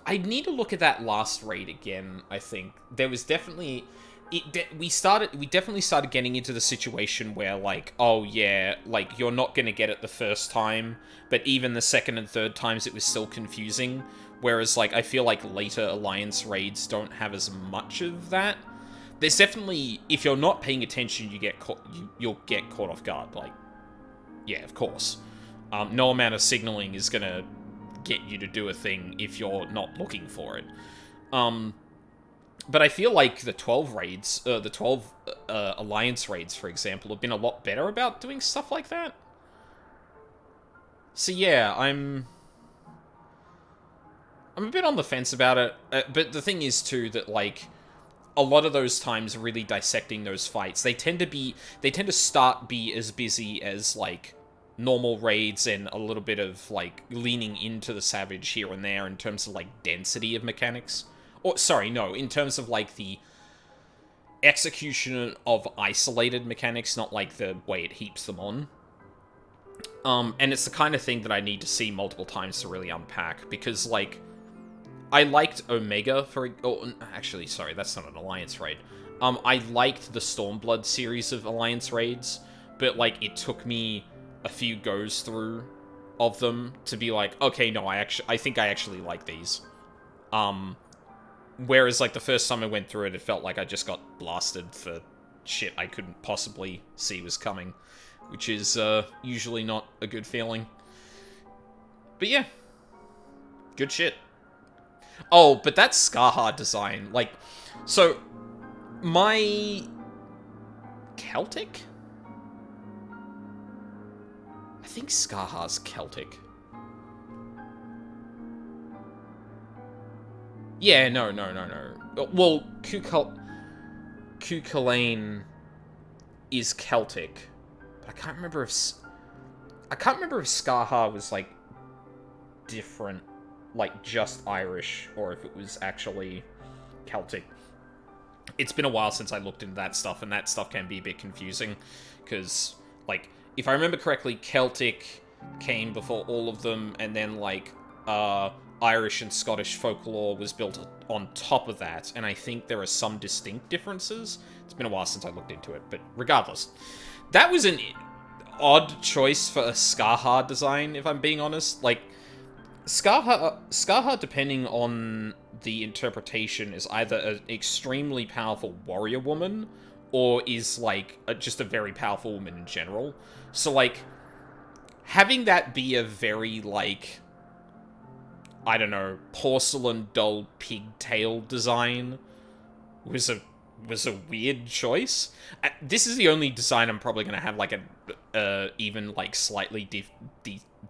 I need to look at that last raid again. I think there was definitely we definitely started getting into the situation where, like, oh yeah, like, you're not gonna get it the first time, but even the second and third times it was still confusing. Whereas, like, I feel like later Alliance raids don't have as much of that. There's definitely, if you're not paying attention, you'll get caught off guard. Like, yeah, of course. No amount of signaling is gonna get you to do a thing if you're not looking for it. But I feel like the 12 raids, the 12 Alliance raids, for example, have been a lot better about doing stuff like that. So yeah, I'm a bit on the fence about it, but the thing is, too, that, like, a lot of those times really dissecting those fights, they tend to be as busy as, like, normal raids and a little bit of, like, leaning into the Savage here and there in terms of, like, density of mechanics. Or, sorry, no, in terms of, like, the execution of isolated mechanics, not, like, the way it heaps them on. And it's the kind of thing that I need to see multiple times to really unpack, because, like, I liked Omega for... Oh, actually, sorry, that's not an Alliance raid. I liked the Stormblood series of Alliance raids, but, like, it took me a few goes through of them to be like, okay, no, I think I actually like these. Whereas, like, the first time I went through it, it felt like I just got blasted for shit I couldn't possibly see was coming, which is usually not a good feeling. But yeah, good shit. Oh, but that Scathach design, like, so my Celtic? I think Scathach's Celtic. Yeah, no. Well, Cuchulainn is Celtic, but I can't remember if Scathach was, like, different, like, just Irish, or if it was actually Celtic. It's been a while since I looked into that stuff, and that stuff can be a bit confusing, because, like, if I remember correctly, Celtic came before all of them, and then, like, Irish and Scottish folklore was built on top of that, and I think there are some distinct differences. It's been a while since I looked into it, but regardless. That was an odd choice for a Scathach design, if I'm being honest. Like, Scathach, depending on the interpretation, is either an extremely powerful warrior woman, or is, like, just a very powerful woman in general. So, like, having that be a very, like, I don't know, porcelain doll pigtail design was a weird choice. This is the only design I'm probably going to have, like, a even, like, slightly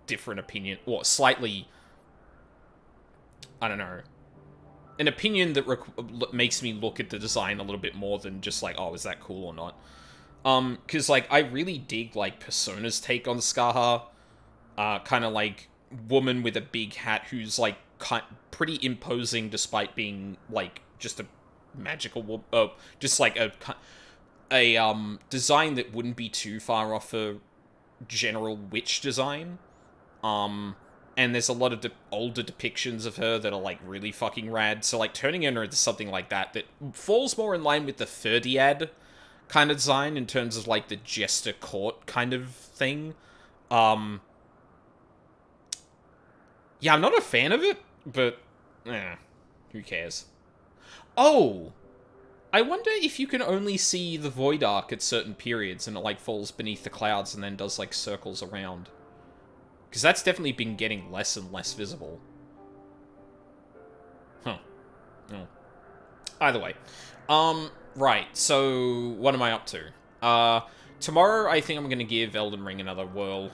different opinion, or slightly, I don't know, an opinion that makes me look at the design a little bit more than just, like, oh, is that cool or not? Because, like, I really dig, like, Persona's take on Scathach. Kind of, like, woman with a big hat who's, like, pretty imposing despite being, like, just a magical just, like, a design that wouldn't be too far off a general witch design. And there's a lot of older depictions of her that are, like, really fucking rad. So, like, turning her into something like that falls more in line with the Thirdiad kind of design in terms of, like, the Jester Court kind of thing. Yeah, I'm not a fan of it, but, who cares? Oh! I wonder if you can only see the Void Arc at certain periods and it, like, falls beneath the clouds and then does, like, circles around. Because that's definitely been getting less and less visible. Huh. Oh. Either way. Right, so what am I up to? Tomorrow I think I'm gonna give Elden Ring another whirl.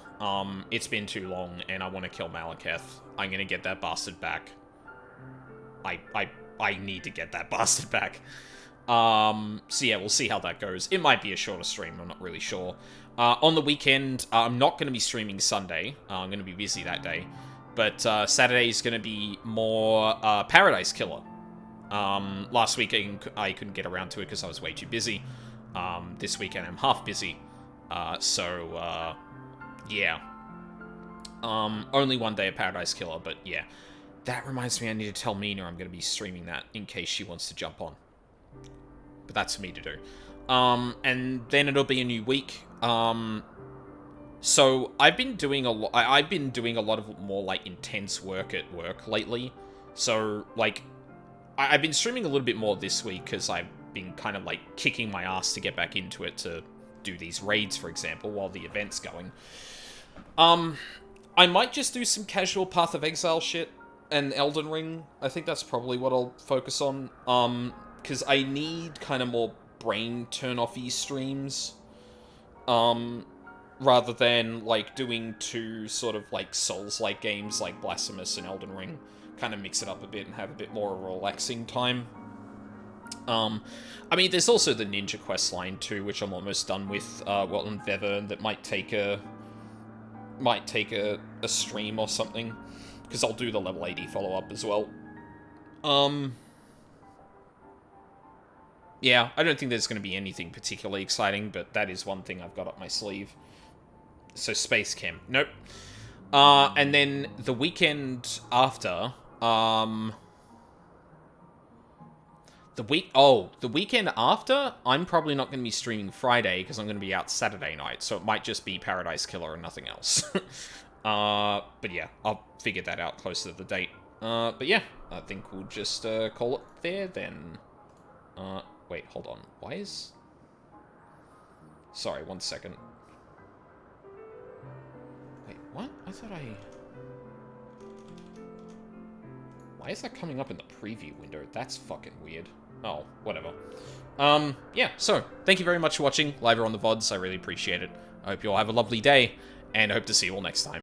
It's been too long and I want to kill Malekith. I'm gonna get that bastard back. I need to get that bastard back. So yeah, we'll see how that goes. It might be a shorter stream, I'm not really sure. On the weekend, I'm not going to be streaming Sunday. I'm going to be busy that day. But Saturday is going to be more Paradise Killer. Last weekend, I couldn't get around to it because I was way too busy. This weekend, I'm half busy. Yeah. Only one day of Paradise Killer, but yeah. That reminds me, I need to tell Mina I'm going to be streaming that in case she wants to jump on. But that's for me to do. And then it'll be a new week. So I've been doing a lot. I've been doing a lot of more, like, intense work at work lately. So, like, I've been streaming a little bit more this week because I've been kind of, like, kicking my ass to get back into it to do these raids, for example, while the event's going. I might just do some casual Path of Exile shit and Elden Ring. I think that's probably what I'll focus on. Because I need kind of more brain turn-off-y streams. Rather than, like, doing two sort of, like, Souls-like games like Blasphemous and Elden Ring. Kind of mix it up a bit and have a bit more of a relaxing time. I mean, there's also the Ninja Quest line too, which I'm almost done with, on Vevern, that might take a stream or something. Because I'll do the level 80 follow-up as well. Yeah, I don't think there's going to be anything particularly exciting, but that is one thing I've got up my sleeve. So Space Camp. Nope. And then the weekend after, the weekend after, I'm probably not going to be streaming Friday because I'm going to be out Saturday night, so it might just be Paradise Killer and nothing else. But yeah, I'll figure that out closer to the date. But yeah, I think we'll just call it there then. Wait, hold on. Why is... Sorry, 1 second. Wait, what? I thought I... Why is that coming up in the preview window? That's fucking weird. Oh, whatever. Yeah, so, thank you very much for watching live or on the VODs. I really appreciate it. I hope you all have a lovely day, and I hope to see you all next time.